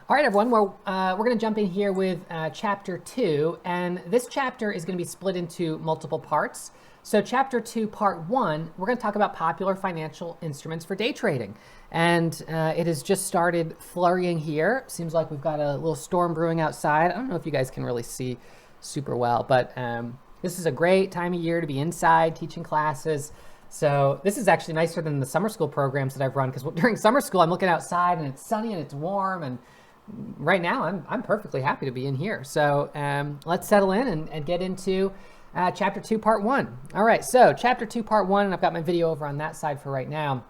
All right, everyone, we're going to jump in here with chapter 2, and this chapter is going to be split into multiple parts. So chapter 2, part 1, we're going to talk about popular financial instruments for day trading. And it has just started flurrying here. Seems like we've got a little storm brewing outside. I don't know if you guys can really see super well, but this is a great time of year to be inside teaching classes. So this is actually nicer than the summer school programs that I've run, because during summer school, I'm looking outside and it's sunny and it's warm, and right now I'm perfectly happy to be in here. So let's settle in and get into chapter 2, part 1. All right, so chapter 2, part 1, and I've got my video over on that side for right now.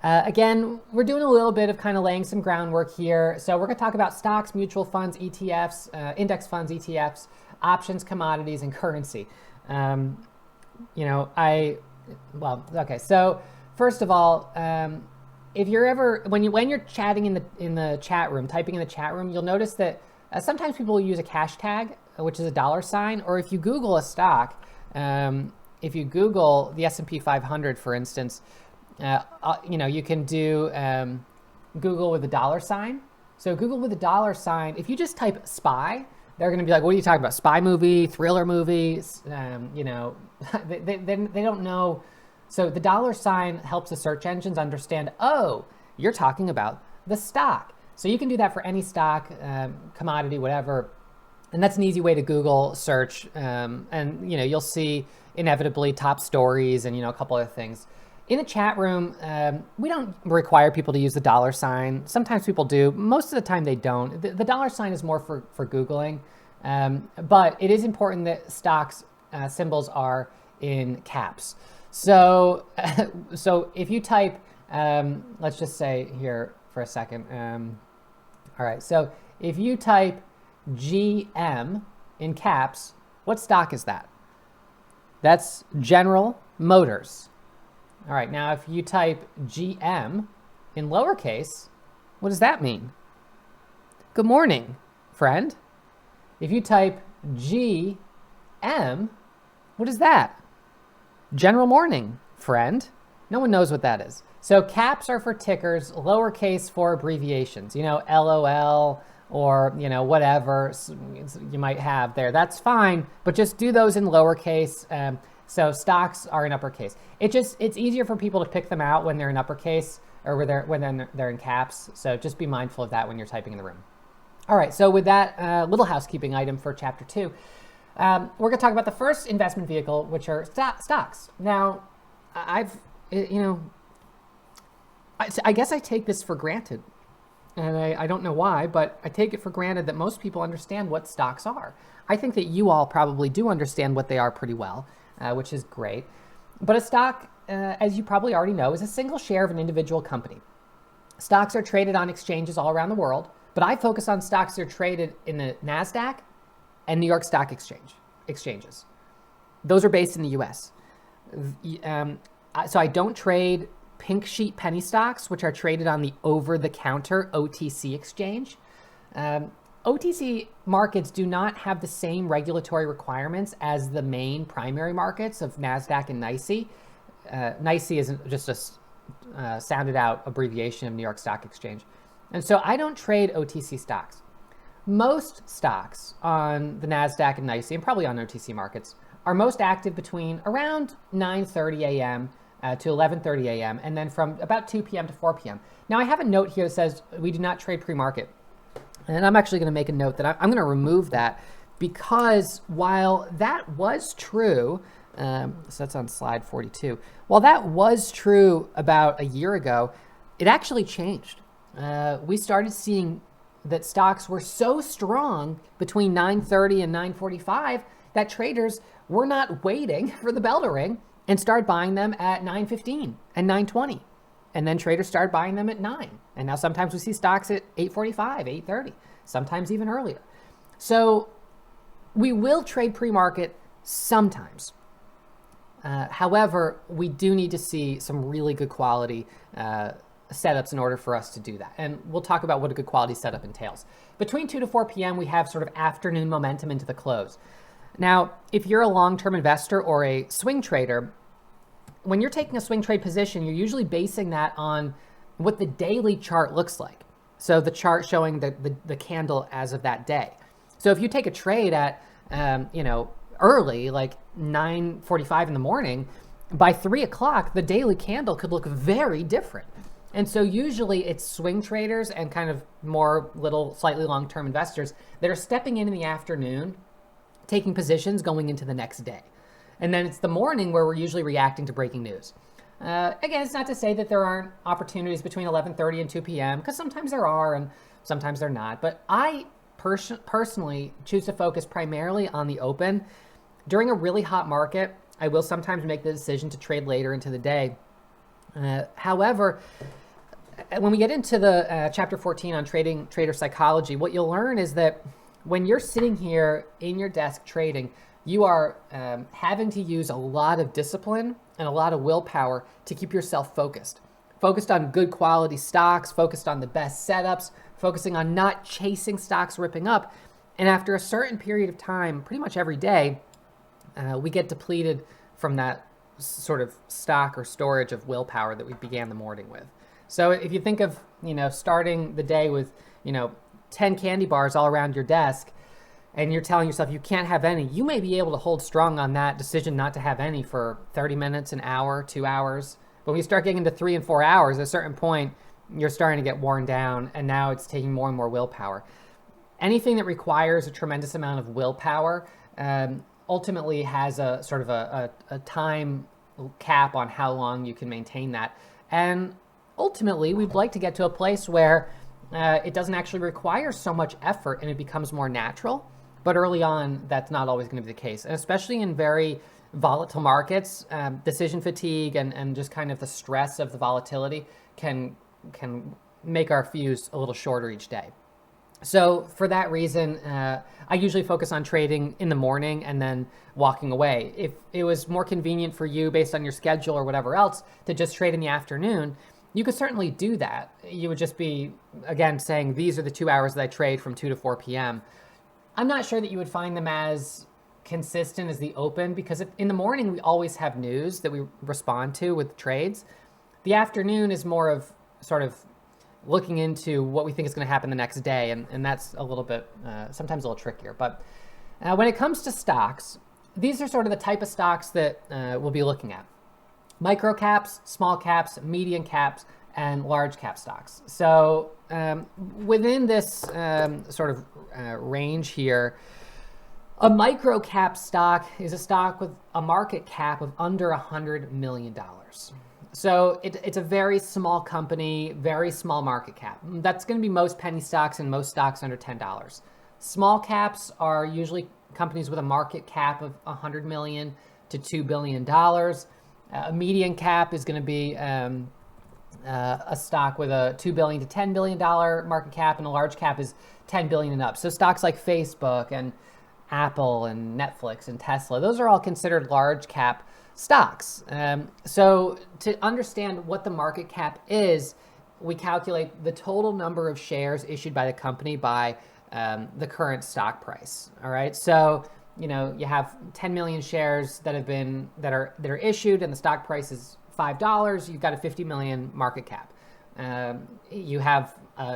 Again, we're doing a little bit of kind of laying some groundwork here. So we're going to talk about stocks, mutual funds, ETFs, index funds, ETFs, options, commodities, and currency. Okay. So first of all, if you're ever when you're chatting in the chat room, typing in the chat room, you'll notice that sometimes people will use a cash tag, which is a $sign, or if you Google a stock, if you Google the S&P 500, for instance, you can do Google with a $sign. So Google with a $sign. If you just type spy, they're going to be like, "What are you talking about? Spy movie, thriller movies?" They don't know. So the $sign helps the search engines understand, oh, you're talking about the stock. So you can do that for any stock, commodity, whatever. And that's an easy way to Google search. And you'll see inevitably top stories and, a couple other things. In the chat room, we don't require people to use the $sign. Sometimes people do. Most of the time they don't. The $sign is more for Googling. But it is important that stocks symbols are in caps. So if you type, let's just say here for a second. All right, so if you type GM in caps, what stock is that? That's General Motors. All right, now if you type GM in lowercase, what does that mean? Good morning, friend. If you type GM, what is that? General Morning, friend. No one knows what that is. So caps are for tickers, lowercase for abbreviations, LOL or, whatever you might have there. That's fine, but just do those in lowercase. So stocks are in uppercase. It's easier for people to pick them out when they're in uppercase or when they're in caps. So just be mindful of that when you're typing in the room. All right, so with that little housekeeping item for chapter 2, we're going to talk about the first investment vehicle, which are stocks. Now, I guess I take this for granted, and I don't know why, but I take it for granted that most people understand what stocks are. I think that you all probably do understand what they are pretty well, which is great. But a stock, as you probably already know, is a single share of an individual company. Stocks are traded on exchanges all around the world, but I focus on stocks that are traded in the NASDAQ and New York Stock exchanges. Those are based in the US. So I don't trade pink sheet penny stocks, which are traded on the over-the-counter OTC exchange. OTC markets do not have the same regulatory requirements as the main primary markets of NASDAQ and NYSE. NYSE is just a sounded out abbreviation of New York Stock Exchange. And so I don't trade OTC stocks. Most stocks on the NASDAQ and NYSE, and probably on OTC markets, are most active between around 9:30 a.m. To 11:30 a.m. and then from about 2 p.m. to 4 p.m. Now I have a note here that says we do not trade pre-market. And I'm actually going to make a note that I'm going to remove that, because while that was true, so that's on slide 42, while that was true about a year ago, it actually changed. We started seeing that stocks were so strong between 9:30 and 9:45 that traders were not waiting for the bell to ring and started buying them at 9:15 and 9:20. And then traders started buying them at 9. And now sometimes we see stocks at 8:45, 8:30, sometimes even earlier. So we will trade pre-market sometimes. However, we do need to see some really good quality setups in order for us to do that. And we'll talk about what a good quality setup entails. Between 2 to 4 p.m., we have sort of afternoon momentum into the close. Now, if you're a long-term investor or a swing trader, when you're taking a swing trade position, you're usually basing that on what the daily chart looks like. So the chart showing the candle as of that day. So if you take a trade at, early, like 9:45 in the morning, by 3 o'clock, the daily candle could look very different. And so usually it's swing traders and kind of more slightly long-term investors that are stepping in the afternoon, taking positions going into the next day. And then it's the morning where we're usually reacting to breaking news. Again, it's not to say that there aren't opportunities between 11:30 and 2 p.m., because sometimes there are and sometimes they're not. But I personally choose to focus primarily on the open. During a really hot market, I will sometimes make the decision to trade later into the day. However, when we get into the chapter 14 on trader psychology, what you'll learn is that when you're sitting here in your desk trading, you are having to use a lot of discipline and a lot of willpower to keep yourself focused. Focused on good quality stocks, focused on the best setups, focusing on not chasing stocks ripping up. And after a certain period of time, pretty much every day, we get depleted from that sort of stock or storage of willpower that we began the morning with. So if you think of, starting the day with, 10 candy bars all around your desk, and you're telling yourself you can't have any, you may be able to hold strong on that decision not to have any for 30 minutes, an hour, 2 hours. But when you start getting into 3 and 4 hours, at a certain point, you're starting to get worn down, and now it's taking more and more willpower. Anything that requires a tremendous amount of willpower ultimately has a sort of a time cap on how long you can maintain that. And ultimately, we'd like to get to a place where it doesn't actually require so much effort and it becomes more natural. But early on, that's not always going to be the case. And especially in very volatile markets, decision fatigue and just kind of the stress of the volatility can make our fuse a little shorter each day. So for that reason, I usually focus on trading in the morning and then walking away. If it was more convenient for you based on your schedule or whatever else to just trade in the afternoon, you could certainly do that. You would just be, again, saying these are the 2 hours that I trade from 2 to 4 p.m. I'm not sure that you would find them as consistent as the open, because in the morning we always have news that we respond to with trades. The afternoon is more of sort of looking into what we think is going to happen the next day, and that's a little bit, sometimes a little trickier. But when it comes to stocks, these are sort of the type of stocks that we'll be looking at. Micro caps, small caps, medium caps, and large cap stocks. So within this sort of range here, a micro cap stock is a stock with a market cap of under $100 million. So it's a very small company, very small market cap. That's going to be most penny stocks and most stocks under $10. Small caps are usually companies with a market cap of $100 million to $2 billion. A median cap is going to be a stock with a $2 billion to $10 billion market cap, and a large cap is $10 billion and up. So stocks like Facebook and Apple and Netflix and Tesla, those are all considered large cap stocks. So to understand what the market cap is, we calculate the total number of shares issued by the company by the current stock price. All right. So, you have 10 million shares that are issued, and the stock price is $5. You've got a 50 million market cap. You have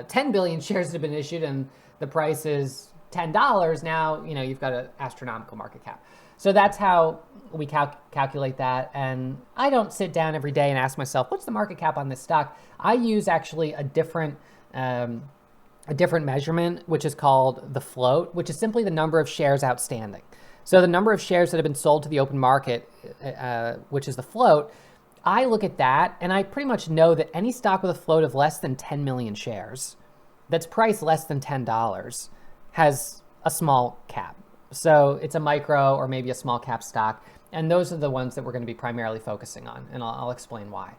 10 billion shares that have been issued, and the price is $10. Now, you've got an astronomical market cap. So that's how we calculate that. And I don't sit down every day and ask myself, what's the market cap on this stock? I use actually a different measurement, which is called the float, which is simply the number of shares outstanding. So the number of shares that have been sold to the open market, which is the float, I look at that and I pretty much know that any stock with a float of less than 10 million shares that's priced less than $10 has a small cap. So it's a micro or maybe a small cap stock. And those are the ones that we're going to be primarily focusing on. And I'll explain why.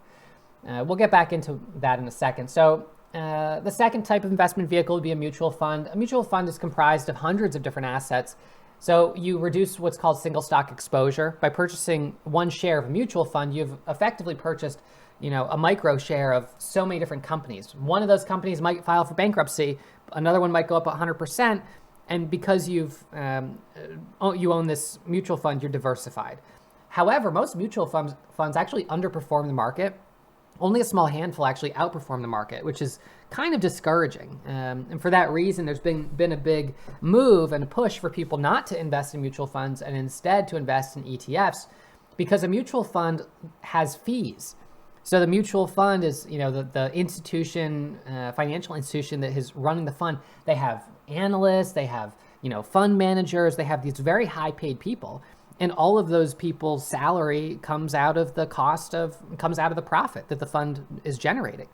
We'll get back into that in a second. So the second type of investment vehicle would be a mutual fund. A mutual fund is comprised of hundreds of different assets. So you reduce what's called single stock exposure. By purchasing one share of a mutual fund, you've effectively purchased a micro share of so many different companies. One of those companies might file for bankruptcy. Another one might go up 100%. And because you own this mutual fund, you're diversified. However, most mutual funds actually underperform the market. Only a small handful actually outperform the market, which is kind of discouraging. And for that reason, there's been a big move and a push for people not to invest in mutual funds and instead to invest in ETFs, because a mutual fund has fees. So the mutual fund is, the institution, financial institution that is running the fund. They have analysts, they have, fund managers, they have these very high paid people. And all of those people's salary comes out of the profit that the fund is generating.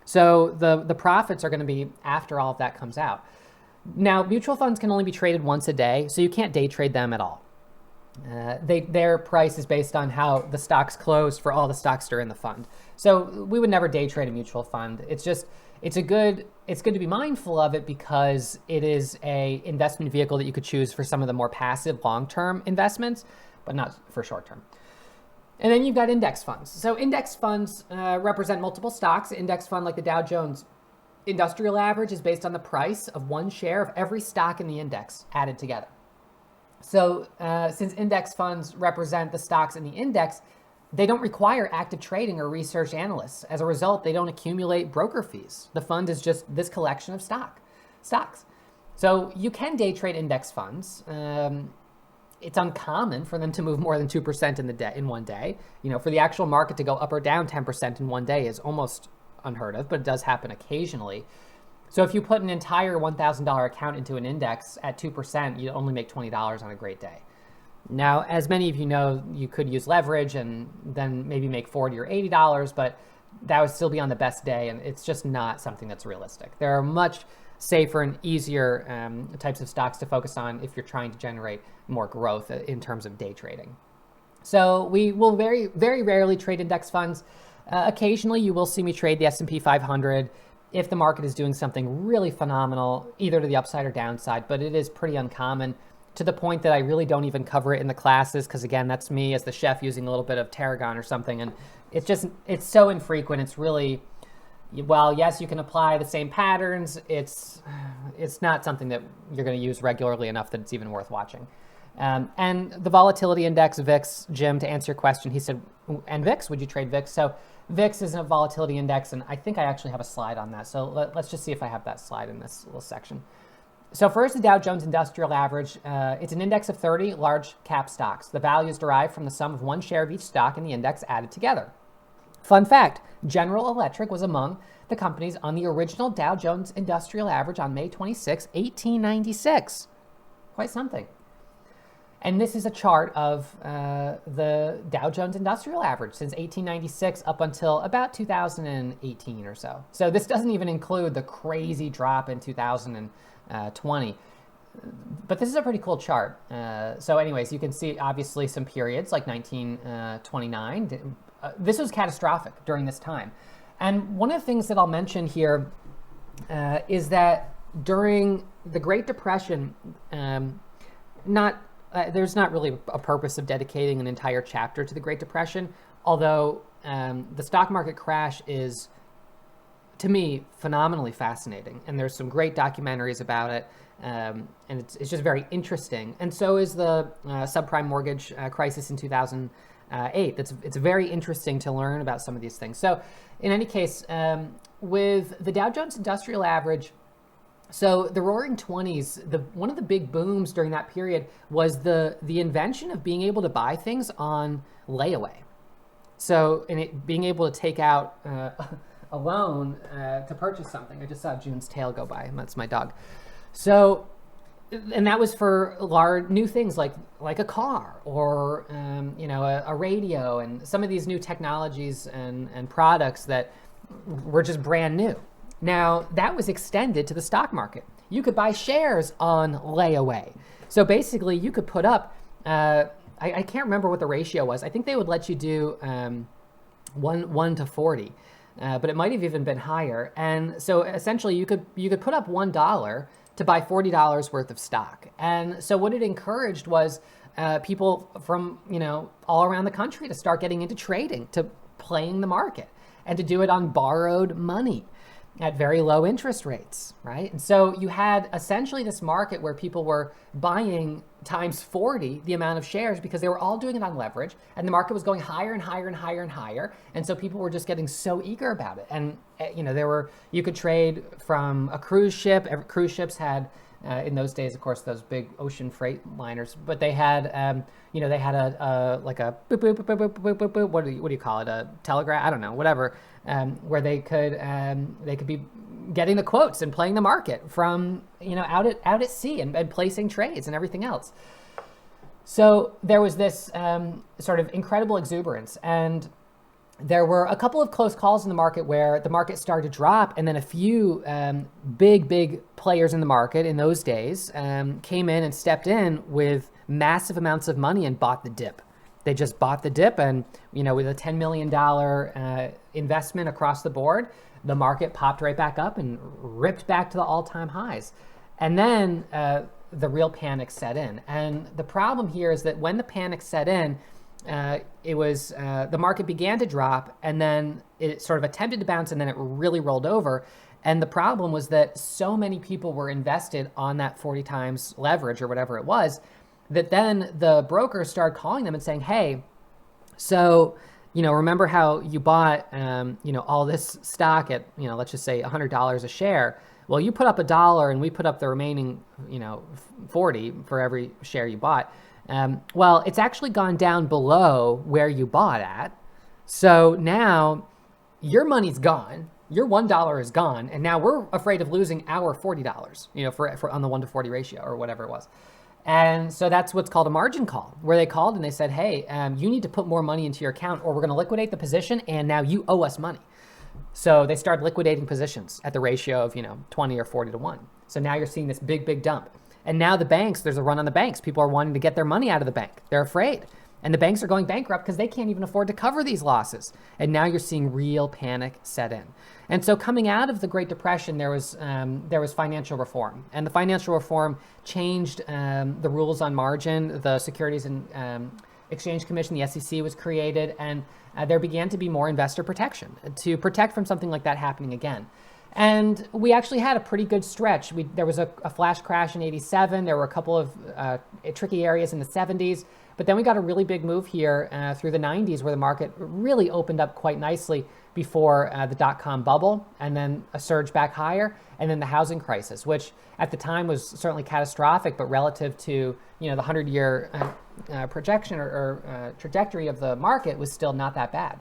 So the profits are going to be after all of that comes out. Now, mutual funds can only be traded once a day, so you can't day trade them at all. Their price is based on how the stocks closed for all the stocks that are in the fund. So we would never day trade a mutual fund. It's good to be mindful of it because it is a investment vehicle that you could choose for some of the more passive long-term investments, but not for short-term. And then you've got index funds. So index funds represent multiple stocks. An index fund like the Dow Jones Industrial Average is based on the price of one share of every stock in the index added together. So since index funds represent the stocks in the index, they don't require active trading or research analysts. As a result, they don't accumulate broker fees. The fund is just this collection of stocks. So you can day trade index funds. It's uncommon for them to move more than 2% in one day. For the actual market to go up or down 10% in one day is almost unheard of, but it does happen occasionally. So if you put an entire $1,000 account into an index at 2%, you only make $20 on a great day. Now, as many of you know, you could use leverage and then maybe make $40 or $80, but that would still be on the best day, and it's just not something that's realistic. There are much safer and easier types of stocks to focus on if you're trying to generate more growth in terms of day trading. So we will very, very rarely trade index funds. Occasionally, you will see me trade the S&P 500 if the market is doing something really phenomenal, either to the upside or downside, but it is pretty uncommon, to the point that I really don't even cover it in the classes, because again, that's me as the chef using a little bit of tarragon or something, and it's so infrequent. It's really, well, yes, you can apply the same patterns. It's not something that you're going to use regularly enough that it's even worth watching. And the volatility index, VIX, Jim, to answer your question, he said, and VIX, would you trade VIX? So VIX is a volatility index, and I think I actually have a slide on that. So let's just see if I have that slide in this little section. So first, the Dow Jones Industrial Average. It's an index of 30 large cap stocks. The value is derived from the sum of one share of each stock in the index added together. Fun fact, General Electric was among the companies on the original Dow Jones Industrial Average on May 26, 1896. Quite something. And this is a chart of the Dow Jones Industrial Average since 1896 up until about 2018 or so. So this doesn't even include the crazy drop in 2020. But this is a pretty cool chart. So anyways, you can see obviously some periods like 1929. This was catastrophic during this time. And one of the things that I'll mention here is that during the Great Depression, there's not really a purpose of dedicating an entire chapter to the Great Depression, although the stock market crash is, to me, phenomenally fascinating. And there's some great documentaries about it, and it's just very interesting. And so is the subprime mortgage crisis in 2008. It's very interesting to learn about some of these things. So in any case, with the Dow Jones Industrial Average, so the Roaring 20s, one of the big booms during that period was the invention of being able to buy things on layaway. So being able to take out a loan to purchase something. I just saw June's tail go by, and that's my dog. So, and that was for large new things like a car or a radio and some of these new technologies and products that were just brand new. Now, that was extended to the stock market. You could buy shares on layaway. So basically, you could put up, I can't remember what the ratio was. I think they would let you do 1 to 40, but it might have even been higher. And so essentially, you could put up $1 to buy $40 worth of stock. And so what it encouraged was people from all around the country to start getting into trading, to playing the market, and to do it on borrowed money. at very low interest rates, right? And so you had essentially this market where people were buying times 40 the amount of shares because they were all doing it on leverage, and the market was going higher and higher and higher and higher. And so people were just getting so eager about it. And you could trade from a cruise ship. Cruise ships had in those days, of course, those big ocean freight liners, but they had, they had a like a boop, boop, boop, boop, boop, boop, boop, what do you call it? A telegraph? I don't know, whatever, where they could be getting the quotes and playing the market from, out at sea and placing trades and everything else. So there was this sort of incredible exuberance, and there were a couple of close calls in the market where the market started to drop, and then a few big players in the market in those days came in and stepped in with massive amounts of money and bought the dip. They just bought the dip, and with a $10 million investment across the board, the market popped right back up and ripped back to the all-time highs. And then the real panic set in. And the problem here is that when the panic set in, the market began to drop, and then it sort of attempted to bounce, and then it really rolled over. And the problem was that so many people were invested on that 40 times leverage or whatever it was, that then the brokers started calling them and saying, hey, so, remember how you bought, all this stock at, let's just say $100 a share. Well, you put up $1 and we put up the remaining, 40 for every share you bought. Well, it's actually gone down below where you bought at. So now your money's gone. Your $1 is gone. And now we're afraid of losing our $40, for on the 1-to-40 ratio or whatever it was. And so that's what's called a margin call, where they called and they said, hey, you need to put more money into your account or we're going to liquidate the position and now you owe us money. So they started liquidating positions at the ratio of, 20 or 40 to 1. So now you're seeing this big dump. And now the banks, there's a run on the banks. People are wanting to get their money out of the bank. They're afraid. And the banks are going bankrupt because they can't even afford to cover these losses. And now you're seeing real panic set in. And so coming out of the Great Depression, there was financial reform. And the financial reform changed the rules on margin. The Securities and Exchange Commission, the SEC, was created. And there began to be more investor protection to protect from something like that happening again. And we actually had a pretty good stretch. There was a flash crash in '87. There were a couple of tricky areas in the '70s. But then we got a really big move here through the '90s where the market really opened up quite nicely before the dot-com bubble, and then a surge back higher, and then the housing crisis, which at the time was certainly catastrophic, but relative to the 100-year projection or trajectory of the market was still not that bad.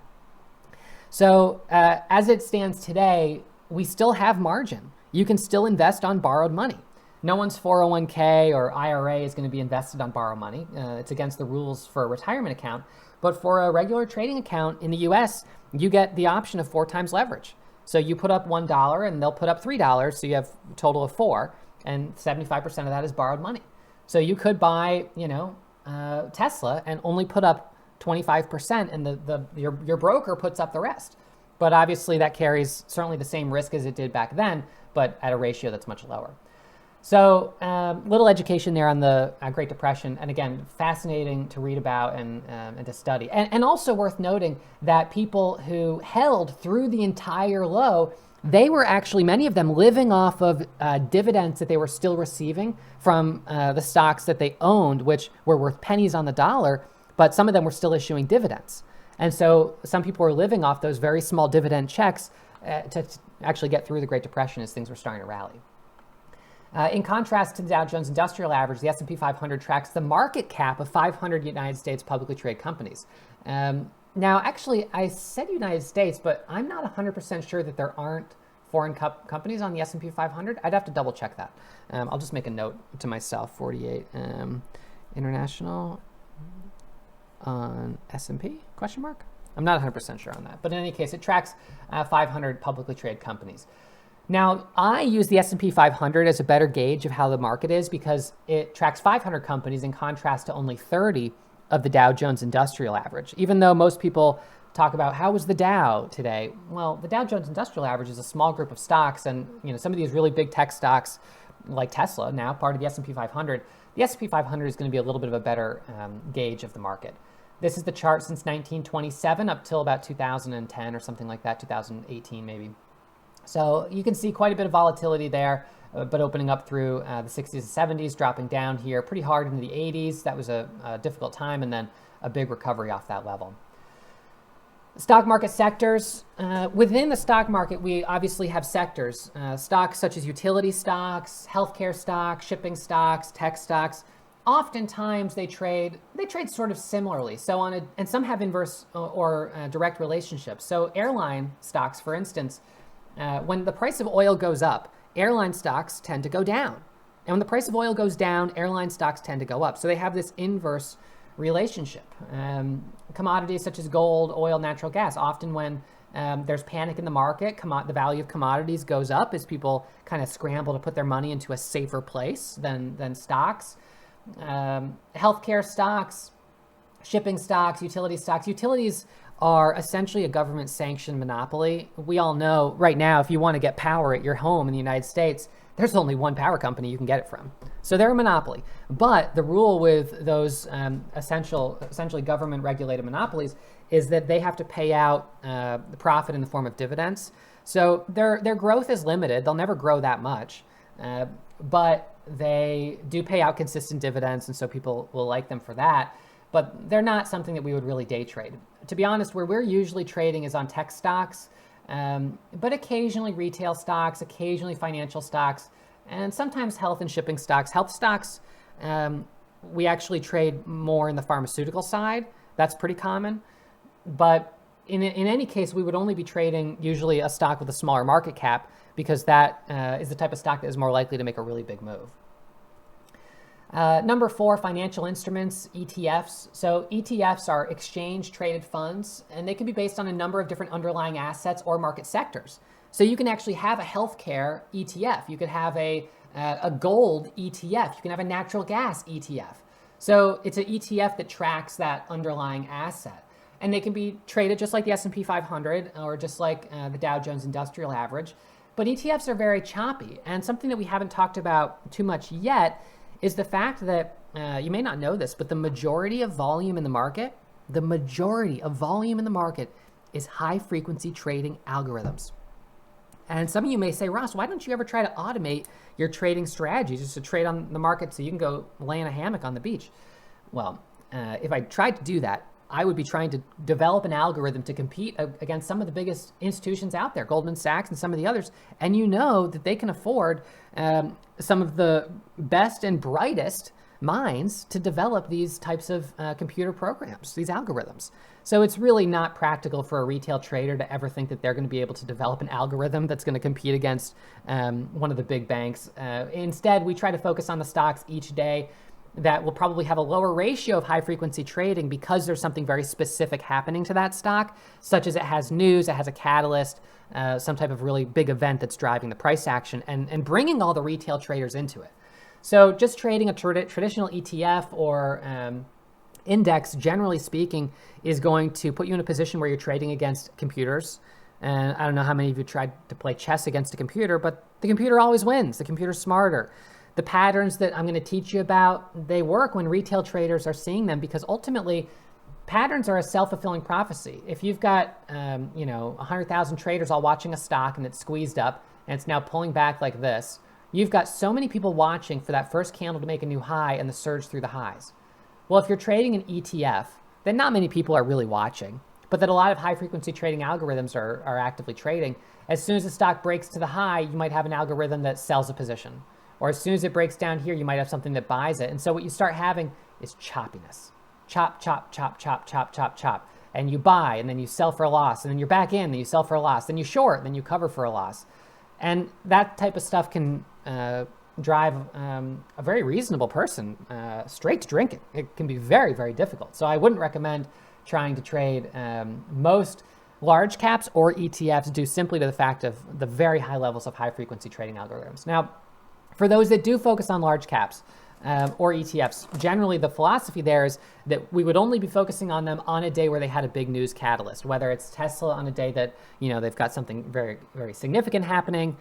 So as it stands today, we still have margin. You can still invest on borrowed money. No one's 401k or IRA is going to be invested on borrowed money. It's against the rules for a retirement account. But for a regular trading account in the US, you get the option of 4 times leverage. So you put up $1 and they'll put up $3, so you have a total of 4, and 75% of that is borrowed money. So you could buy, Tesla and only put up 25%, and your broker puts up the rest. But obviously that carries certainly the same risk as it did back then, but at a ratio that's much lower. So little education there on the Great Depression. And again, fascinating to read about and to study. And also worth noting that people who held through the entire low, they were actually, many of them, living off of dividends that they were still receiving from the stocks that they owned, which were worth pennies on the dollar, but some of them were still issuing dividends. And so some people were living off those very small dividend checks to actually get through the Great Depression as things were starting to rally. In contrast to the Dow Jones Industrial Average, the S&P 500 tracks the market cap of 500 United States publicly traded companies. Now, actually, I said United States, but I'm not 100% sure that there aren't foreign companies on the S&P 500. I'd have to double check that. I'll just make a note to myself, 48 international on S&P, question mark? I'm not 100% sure on that. But in any case, it tracks 500 publicly traded companies. Now, I use the S&P 500 as a better gauge of how the market is because it tracks 500 companies in contrast to only 30 of the Dow Jones Industrial Average. Even though most people talk about how was the Dow today? Well, the Dow Jones Industrial Average is a small group of stocks, and some of these really big tech stocks like Tesla, now part of the S&P 500, the S&P 500 is going to be a little bit of a better gauge of the market. This is the chart since 1927 up till about 2010 or something like that, 2018 maybe. So you can see quite a bit of volatility there, but opening up through the 60s and 70s, dropping down here pretty hard into the 80s. That was a difficult time, and then a big recovery off that level. Stock market sectors. Within the stock market, we obviously have sectors. Stocks such as utility stocks, healthcare stocks, shipping stocks, tech stocks. Oftentimes they trade sort of similarly. So and some have inverse or direct relationships. So airline stocks, for instance, when the price of oil goes up, airline stocks tend to go down. And when the price of oil goes down, airline stocks tend to go up. So they have this inverse relationship. Commodities such as gold, oil, natural gas, often when there's panic in the market, the value of commodities goes up as people kind of scramble to put their money into a safer place than stocks. Healthcare stocks, shipping stocks, utility stocks. Utilities are essentially a government-sanctioned monopoly. We all know right now, if you want to get power at your home in the United States, there's only one power company you can get it from. So they're a monopoly. But the rule with those essentially government-regulated monopolies is that they have to pay out the profit in the form of dividends. So their growth is limited. They'll never grow that much. But they do pay out consistent dividends, and so people will like them for that. But they're not something that we would really day trade. To be honest, where we're usually trading is on tech stocks, but occasionally retail stocks, occasionally financial stocks, and sometimes health and shipping stocks. Health stocks, we actually trade more in the pharmaceutical side. That's pretty common. But in any case, we would only be trading usually a stock with a smaller market cap because that is the type of stock that is more likely to make a really big move. Number 4, financial instruments, ETFs. So ETFs are exchange-traded funds, and they can be based on a number of different underlying assets or market sectors. So you can actually have a healthcare ETF. You could have a gold ETF. You can have a natural gas ETF. So it's an ETF that tracks that underlying asset. And they can be traded just like the S&P 500 or just like the Dow Jones Industrial Average. But ETFs are very choppy. And something that we haven't talked about too much yet is the fact that, you may not know this, but the majority of volume in the market is high-frequency trading algorithms. And some of you may say, Ross, why don't you ever try to automate your trading strategies just to trade on the market so you can go lay in a hammock on the beach? Well, if I tried to do that, I would be trying to develop an algorithm to compete against some of the biggest institutions out there, Goldman Sachs and some of the others. And you know that they can afford some of the best and brightest minds to develop these types of computer programs, these algorithms. So it's really not practical for a retail trader to ever think that they're going to be able to develop an algorithm that's going to compete against one of the big banks. Instead, we try to focus on the stocks each day that will probably have a lower ratio of high-frequency trading because there's something very specific happening to that stock, such as it has news, it has a catalyst, some type of really big event that's driving the price action and bringing all the retail traders into it. So just trading a traditional ETF or index, generally speaking, is going to put you in a position where you're trading against computers. And I don't know how many of you tried to play chess against a computer, but the computer always wins. The computer's smarter. The patterns that I'm going to teach you about, they work when retail traders are seeing them because ultimately patterns are a self-fulfilling prophecy. If you've got 100,000 traders all watching a stock and it's squeezed up and it's now pulling back like this, you've got so many people watching for that first candle to make a new high and the surge through the highs. Well, if you're trading an ETF, then not many people are really watching, but that a lot of high-frequency trading algorithms are actively trading. As soon as the stock breaks to the high, you might have an algorithm that sells a position. Or as soon as it breaks down here, you might have something that buys it. And so what you start having is choppiness. Chop, chop, chop, chop, chop, chop, chop. And you buy, and then you sell for a loss. And then you're back in, then you sell for a loss. Then you short, then you cover for a loss. And that type of stuff can drive a very reasonable person straight to drinking. It can be very, very difficult. So I wouldn't recommend trying to trade most large caps or ETFs due simply to the fact of the very high levels of high-frequency trading algorithms. Now, for those that do focus on large caps or ETFs, generally the philosophy there is that we would only be focusing on them on a day where they had a big news catalyst, whether it's Tesla on a day that they've got something very, very significant happening.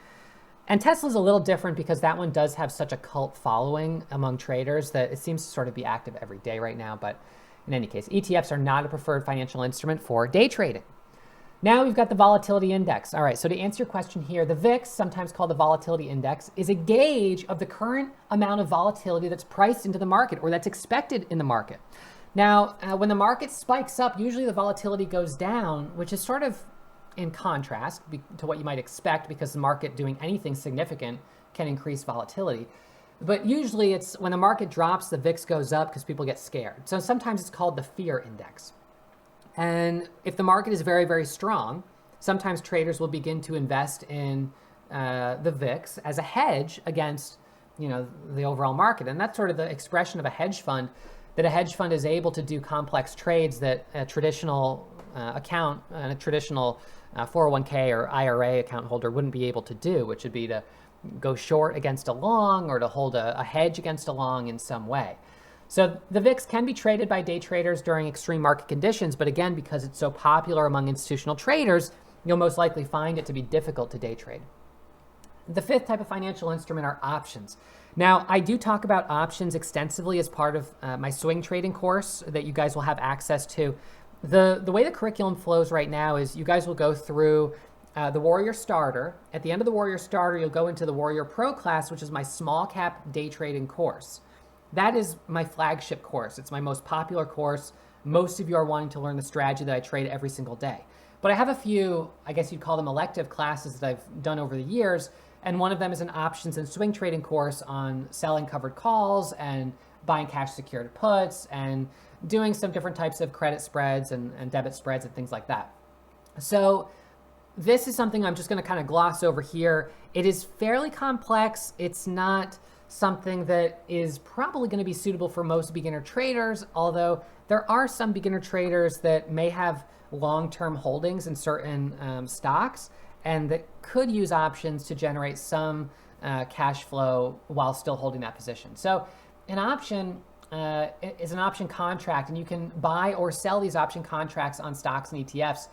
And Tesla's a little different because that one does have such a cult following among traders that it seems to sort of be active every day right now. But in any case, ETFs are not a preferred financial instrument for day trading. Now we've got the volatility index. All right, so to answer your question here, the VIX, sometimes called the volatility index, is a gauge of the current amount of volatility that's priced into the market or that's expected in the market. Now, when the market spikes up, usually the volatility goes down, which is sort of in contrast to what you might expect, because the market doing anything significant can increase volatility. But usually it's when the market drops, the VIX goes up because people get scared. So sometimes it's called the fear index. And if the market is very, very strong, sometimes traders will begin to invest in the VIX as a hedge against, the overall market. And that's sort of the expression of a hedge fund, that a hedge fund is able to do complex trades that a traditional account, a traditional 401k or IRA account holder wouldn't be able to do, which would be to go short against a long or to hold a hedge against a long in some way. So the VIX can be traded by day traders during extreme market conditions, but again, because it's so popular among institutional traders, you'll most likely find it to be difficult to day trade. The fifth type of financial instrument are options. Now, I do talk about options extensively as part of my swing trading course that you guys will have access to. The way the curriculum flows right now is you guys will go through the Warrior Starter. At the end of the Warrior Starter, you'll go into the Warrior Pro class, which is my small cap day trading course. That is my flagship course. It's my most popular course. Most of you are wanting to learn the strategy that I trade every single day. But I have a few, I guess you'd call them elective classes that I've done over the years. And one of them is an options and swing trading course on selling covered calls and buying cash secured puts and doing some different types of credit spreads and debit spreads and things like that. So this is something I'm just going to kind of gloss over here. It is fairly complex. It's not something that is probably going to be suitable for most beginner traders, although there are some beginner traders that may have long-term holdings in certain stocks and that could use options to generate some cash flow while still holding that position. So an option is an option contract, and you can buy or sell these option contracts on stocks and ETFs.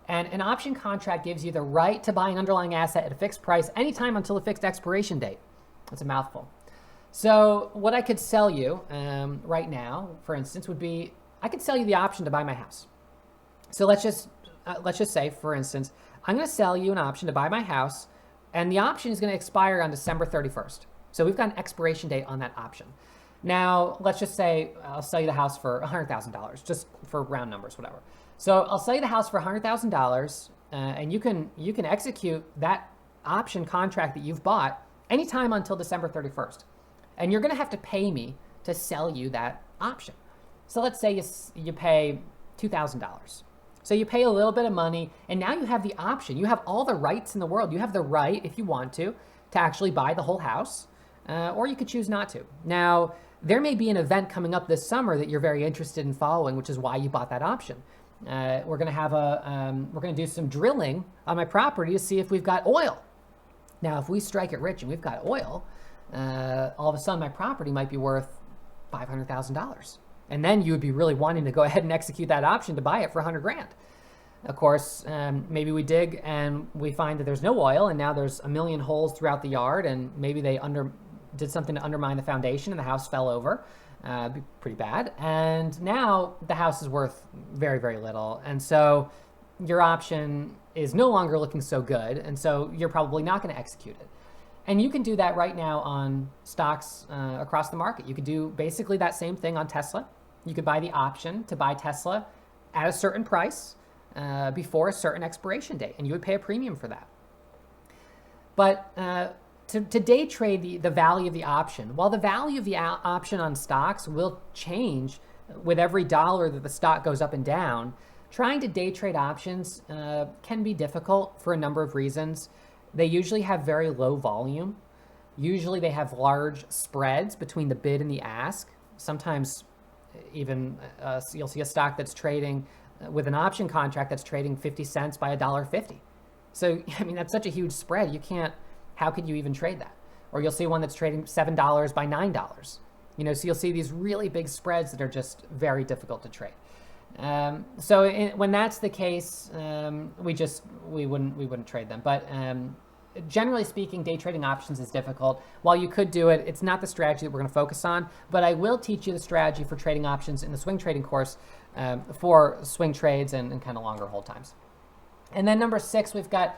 And an option contract gives you the right to buy an underlying asset at a fixed price anytime until a fixed expiration date. That's a mouthful. So what I could sell you right now, for instance, would be I could sell you the option to buy my house. So let's just say, for instance, I'm going to sell you an option to buy my house, and the option is going to expire on December 31st. So we've got an expiration date on that option. Now, let's just say I'll sell you the house for $100,000, just for round numbers, whatever. So I'll sell you the house for $100,000, and you can execute that option contract that you've bought anytime until December 31st. And you're going to have to pay me to sell you that option. So let's say you pay $2,000. So you pay a little bit of money, and now you have the option. You have all the rights in the world. You have the right, if you want to actually buy the whole house, or you could choose not to. Now, there may be an event coming up this summer that you're very interested in following, which is why you bought that option. We're going to do some drilling on my property to see if we've got oil. Now, if we strike it rich and we've got oil, all of a sudden my property might be worth $500,000. And then you would be really wanting to go ahead and execute that option to buy it for $100,000. Of course, maybe we dig and we find that there's no oil, and now there's a million holes throughout the yard, and maybe they did something to undermine the foundation and the house fell over. It'd be pretty bad. And now the house is worth very, very little. And so your option is no longer looking so good. And so you're probably not going to execute it. And you can do that right now on stocks across the market. You could do basically that same thing on Tesla. You could buy the option to buy Tesla at a certain price before a certain expiration date, and you would pay a premium for that. But to day trade the value of the option, while the value of the option on stocks will change with every dollar that the stock goes up and down, trying to day trade options can be difficult for a number of reasons. They usually have very low volume. Usually they have large spreads between the bid and the ask. Sometimes even you'll see a stock that's trading with an option contract that's trading 50 cents by $1.50. So, I mean, that's such a huge spread. How could you even trade that? Or you'll see one that's trading $7 by $9. So you'll see these really big spreads that are just very difficult to trade. When that's the case, we wouldn't trade them. But generally speaking, day trading options is difficult. While you could do it, it's not the strategy that we're going to focus on. But I will teach you the strategy for trading options in the swing trading course for swing trades and kind of longer hold times. And then number 6, we've got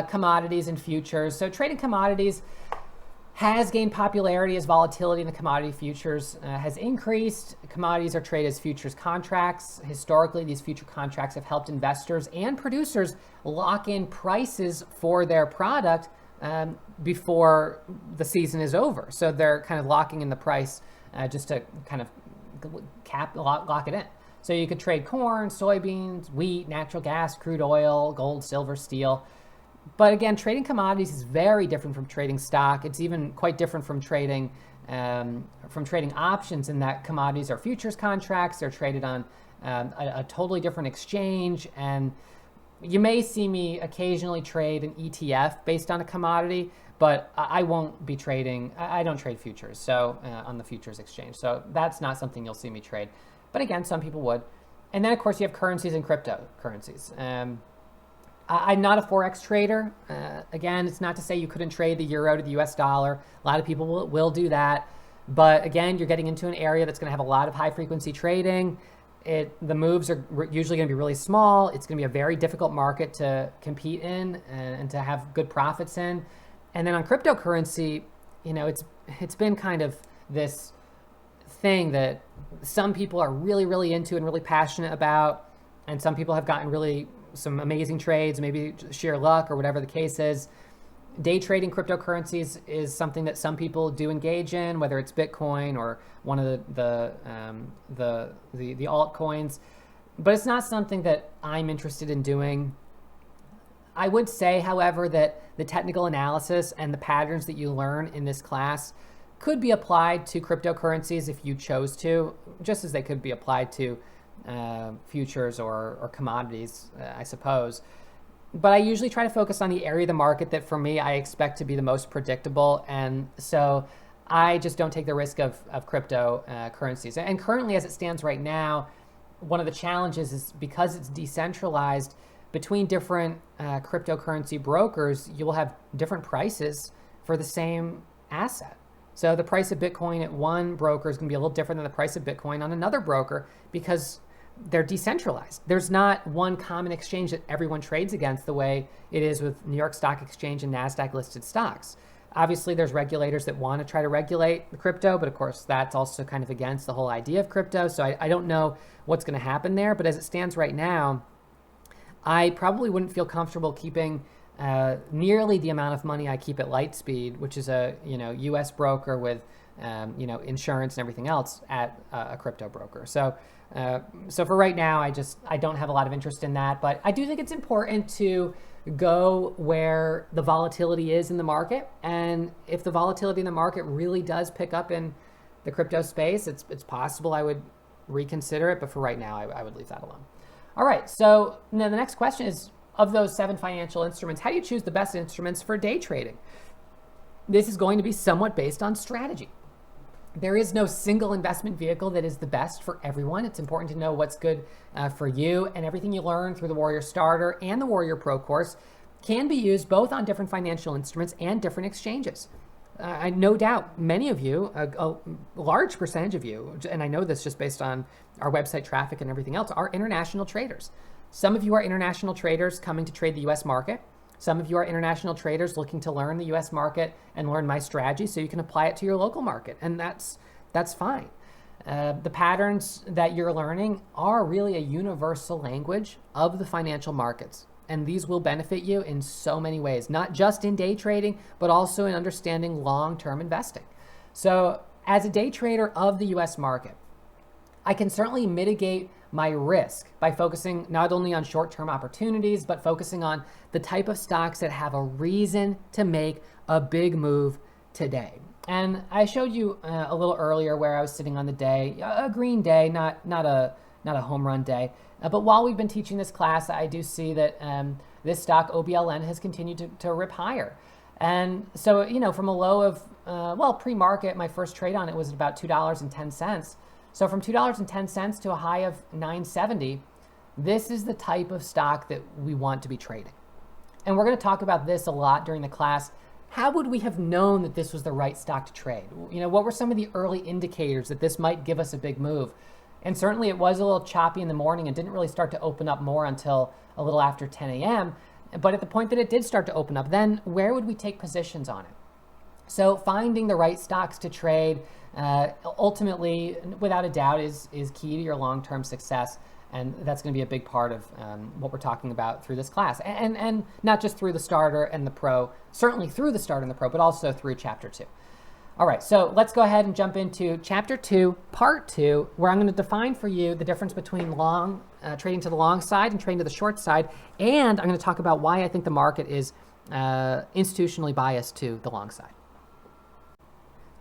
commodities and futures. So trading commodities has gained popularity as volatility in the commodity futures has increased. Commodities are traded as futures contracts. Historically, these future contracts have helped investors and producers lock in prices for their product before the season is over. So they're kind of locking in the price just to kind of lock it in. So you could trade corn, soybeans, wheat, natural gas, crude oil, gold, silver, steel. But again, trading commodities is very different from trading stock. It's even quite different from trading options, in that commodities are futures contracts. They're traded on a totally different exchange. And you may see me occasionally trade an ETF based on a commodity, but I won't be trading. I don't trade futures, so on the futures exchange. So that's not something you'll see me trade. But again, some people would. And then, of course, you have currencies and cryptocurrencies. I'm not a Forex trader. Again, it's not to say you couldn't trade the euro to the US dollar. A lot of people will do that. But again, you're getting into an area that's going to have a lot of high frequency trading. The moves are usually going to be really small. It's going to be a very difficult market to compete in and to have good profits in. And then on cryptocurrency, it's been kind of this thing that some people are really, really into and really passionate about. And some people have gotten some amazing trades, maybe sheer luck or whatever the case is. Day trading cryptocurrencies is something that some people do engage in, whether it's Bitcoin or one of the altcoins. But it's not something that I'm interested in doing. I would say, however, that the technical analysis and the patterns that you learn in this class could be applied to cryptocurrencies if you chose to, just as they could be applied to futures or commodities, I suppose. But I usually try to focus on the area of the market that, for me, I expect to be the most predictable. And so I just don't take the risk of cryptocurrencies. And currently, as it stands right now, one of the challenges is because it's decentralized, between different cryptocurrency brokers, you will have different prices for the same asset. So the price of Bitcoin at one broker is going to be a little different than the price of Bitcoin on another broker because they're decentralized. There's not one common exchange that everyone trades against the way it is with New York Stock Exchange and NASDAQ listed stocks. Obviously, there's regulators that want to try to regulate the crypto, but of course, that's also kind of against the whole idea of crypto. So I don't know what's going to happen there. But as it stands right now, I probably wouldn't feel comfortable keeping nearly the amount of money I keep at Lightspeed, which is a U.S. broker with insurance and everything else at a crypto broker. So for right now, I don't have a lot of interest in that. But I do think it's important to go where the volatility is in the market. And if the volatility in the market really does pick up in the crypto space, it's possible I would reconsider it. But for right now, I would leave that alone. All right, so now the next question is, of those 7 financial instruments, how do you choose the best instruments for day trading? This is going to be somewhat based on strategy. There is no single investment vehicle that is the best for everyone. It's important to know what's good for you, and everything you learn through the Warrior Starter and the Warrior Pro course can be used both on different financial instruments and different exchanges. I no doubt many of you, a large percentage of you, and I know this just based on our website traffic and everything else, are international traders. Some of you are international traders coming to trade the U.S. market. Some of you are international traders looking to learn the U.S. market and learn my strategy so you can apply it to your local market, and that's fine. The patterns that you're learning are really a universal language of the financial markets. And these will benefit you in so many ways, not just in day trading, but also in understanding long-term investing. So as a day trader of the US market, I can certainly mitigate my risk by focusing not only on short-term opportunities, but focusing on the type of stocks that have a reason to make a big move today. And I showed you a little earlier where I was sitting on the day, a green day, not a home run day. But while we've been teaching this class, I do see that this stock, OBLN, has continued to rip higher. And so, from a low of, pre-market, my first trade on it was at about $2.10. So from $2.10 to a high of $9.70, this is the type of stock that we want to be trading. And we're going to talk about this a lot during the class. How would we have known that this was the right stock to trade? What were some of the early indicators that this might give us a big move? And certainly it was a little choppy in the morning and didn't really start to open up more until a little after 10 a.m. But at the point that it did start to open up, then where would we take positions on it? So finding the right stocks to trade ultimately, without a doubt, is key to your long-term success. And that's going to be a big part of what we're talking about through this class. And not just through the starter and the pro, certainly through the starter and the pro, but also through chapter 2. All right, so let's go ahead and jump into chapter 2, part 2, where I'm going to define for you the difference between trading to the long side and trading to the short side. And I'm going to talk about why I think the market is institutionally biased to the long side.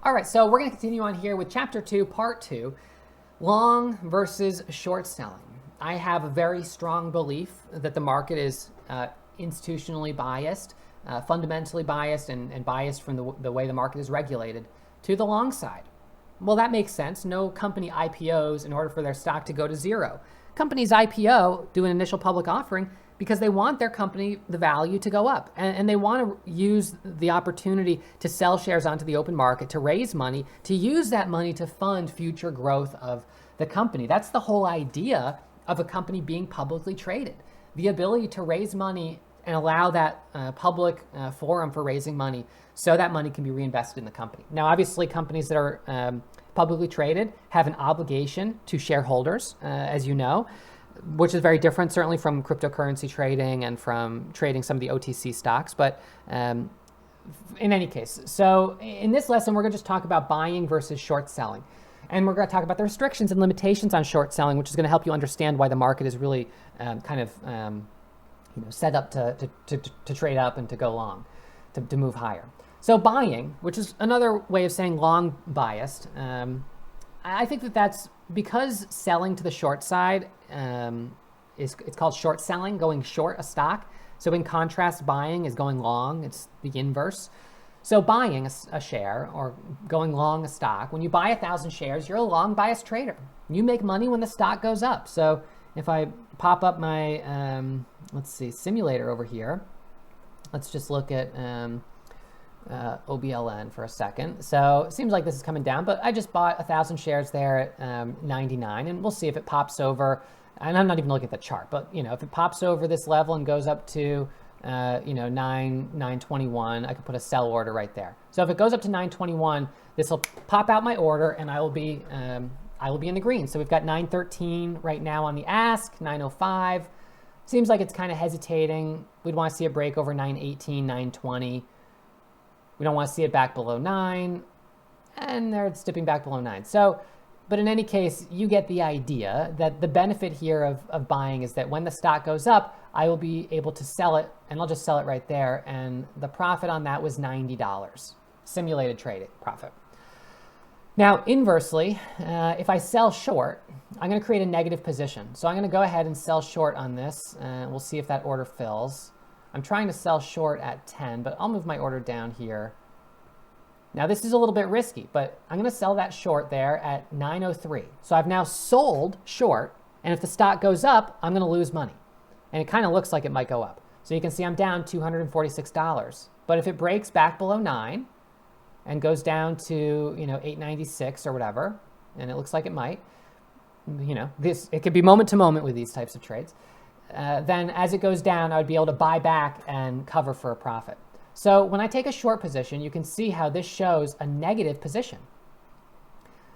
All right, so we're going to continue on here with chapter 2, part 2, long versus short selling. I have a very strong belief that the market is institutionally biased, fundamentally biased, and biased from the way the market is regulated to the long side. Well, that makes sense. No company IPOs in order for their stock to go to zero. Companies IPO, do an initial public offering, because they want their company, the value, to go up. And they want to use the opportunity to sell shares onto the open market, to raise money, to use that money to fund future growth of the company. That's the whole idea of a company being publicly traded. The ability to raise money and allow that public forum for raising money so that money can be reinvested in the company. Now, obviously, companies that are publicly traded have an obligation to shareholders, as you know, which is very different certainly from cryptocurrency trading and from trading some of the OTC stocks. But in any case, so in this lesson, we're going to just talk about buying versus short selling. And we're going to talk about the restrictions and limitations on short selling, which is going to help you understand why the market is really set up to trade up and to go long, to move higher. So buying, which is another way of saying long biased, I think that's because selling to the short side it's called short selling, going short a stock. So in contrast, buying is going long. It's the inverse. So buying a share or going long a stock, when you buy 1,000 shares, you're a long biased trader. You make money when the stock goes up. So if I pop up my, simulator over here, let's just look at OBLN for a second. So it seems like this is coming down, but I just bought 1,000 shares there at 99, and we'll see if it pops over. And I'm not even looking at the chart, but if it pops over this level and goes up to 921, I could put a sell order right there. So if it goes up to 921, this will pop out my order, and I will be in the green. So we've got 913 right now on the ask, 905. Seems like it's kind of hesitating. We'd want to see it break over 918, 920. We don't want to see it back below 9, and there it's dipping back below 9. So, but in any case, you get the idea that the benefit here of buying is that when the stock goes up, I will be able to sell it, and I'll just sell it right there. And the profit on that was $90, simulated trade profit. Now, inversely, if I sell short, I'm going to create a negative position. So I'm going to go ahead and sell short on this. We'll see if that order fills. I'm trying to sell short at 10, but I'll move my order down here. Now, this is a little bit risky, but I'm going to sell that short there at 903. So I've now sold short, and if the stock goes up, I'm going to lose money. And it kind of looks like it might go up. So you can see I'm down $246. But if it breaks back below 9 and goes down to, 896 or whatever, and it looks like it might, it could be moment to moment with these types of trades. Then as it goes down, I would be able to buy back and cover for a profit. So when I take a short position, you can see how this shows a negative position.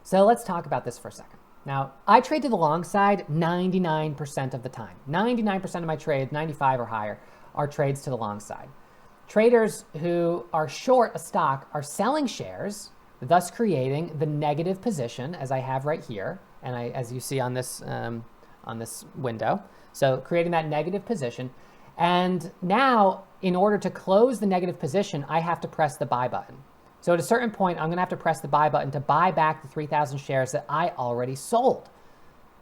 So let's talk about this for a second. Now, I trade to the long side 99% of the time. 99% of my trades, 95 or higher, are trades to the long side. Traders who are short a stock are selling shares, thus creating the negative position, as I have right here, and as you see on this window. So creating that negative position. And now, in order to close the negative position, I have to press the buy button. So at a certain point, I'm going to have to press the buy button to buy back the 3,000 shares that I already sold.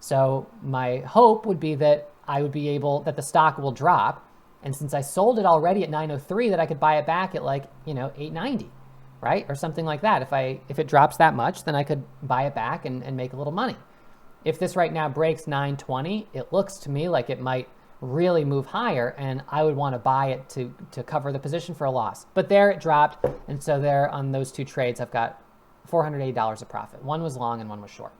So my hope would be that that the stock will drop. And since I sold it already at 903, that I could buy it back at 890, right? Or something like that. If it drops that much, then I could buy it back and make a little money. If this right now breaks 920, it looks to me like it might really move higher, and I would want to buy it to cover the position for a loss. But there it dropped, and so there on those two trades, I've got $480 of profit. One was long and one was short.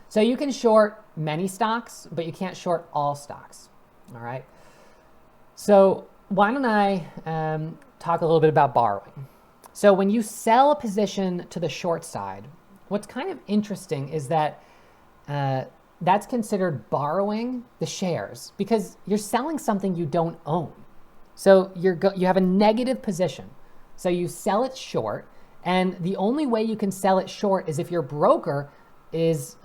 So you can short many stocks, but you can't short all stocks. All right. So why don't I talk a little bit about borrowing? So when you sell a position to the short side, what's kind of interesting is that that's considered borrowing the shares because you're selling something you don't own. So you have a negative position. So you sell it short, and the only way you can sell it short is if your broker is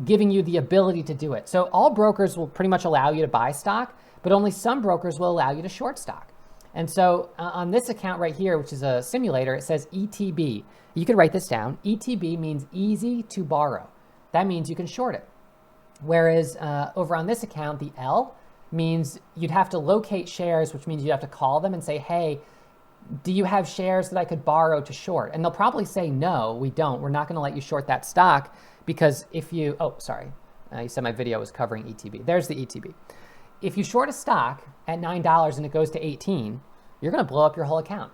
giving you the ability to do it. So all brokers will pretty much allow you to buy stock, but only some brokers will allow you to short stock. And so on this account right here, which is a simulator, it says ETB. You could write this down. ETB means easy to borrow. That means you can short it. Whereas over on this account, the L means you'd have to locate shares, which means you'd have to call them and say, hey, do you have shares that I could borrow to short? And they'll probably say, no, we don't. We're not going to let you short that stock because if you, you said my video was covering ETB. There's the ETB. If you short a stock at $9 and it goes to 18, you're going to blow up your whole account.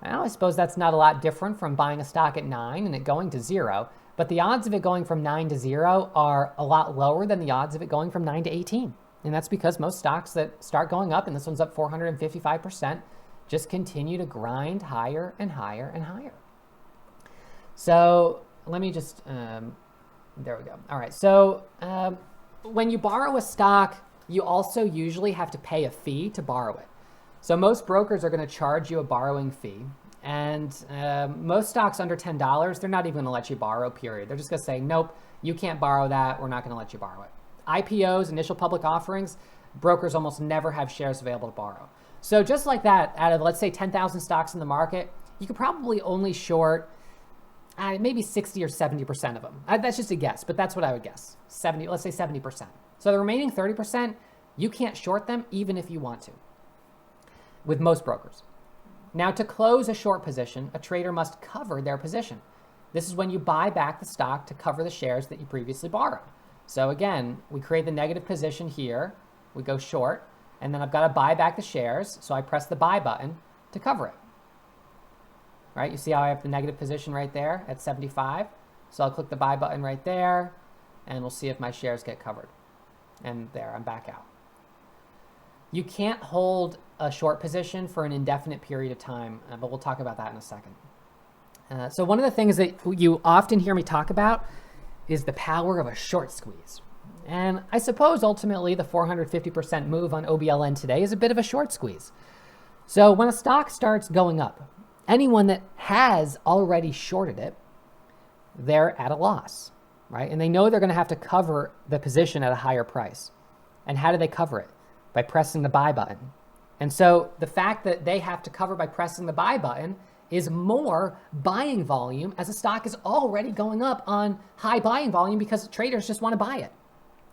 Now, I suppose that's not a lot different from buying a stock at 9 and it going to 0, but the odds of it going from 9 to 0 are a lot lower than the odds of it going from 9 to 18. And that's because most stocks that start going up, and this one's up 455%, just continue to grind higher and higher and higher. So let me just, there we go. All right, so when you borrow a stock, you also usually have to pay a fee to borrow it. So most brokers are going to charge you a borrowing fee. And most stocks under $10, they're not even going to let you borrow, period. They're just going to say, nope, you can't borrow that. We're not going to let you borrow it. IPOs, initial public offerings, brokers almost never have shares available to borrow. So just like that, out of, let's say, 10,000 stocks in the market, you could probably only short maybe 60 or 70% of them. That's just a guess, but that's what I would guess. Let's say 70%. So the remaining 30%, you can't short them even if you want to, with most brokers. Now, to close a short position, a trader must cover their position. This is when you buy back the stock to cover the shares that you previously borrowed. So again, we create the negative position here, we go short, and then I've got to buy back the shares, so I press the buy button to cover it. Right, you see how I have the negative position right there at 75? So I'll click the buy button right there, and we'll see if my shares get covered. And there, I'm back out. You can't hold a short position for an indefinite period of time, but we'll talk about that in a second. So one of the things that you often hear me talk about is the power of a short squeeze. And I suppose ultimately the 450% move on OBLN today is a bit of a short squeeze. So when a stock starts going up, anyone that has already shorted it, they're at a loss, right? And they know they're going to have to cover the position at a higher price. And how do they cover it? By pressing the buy button. And so the fact that they have to cover by pressing the buy button is more buying volume as a stock is already going up on high buying volume because traders just want to buy it.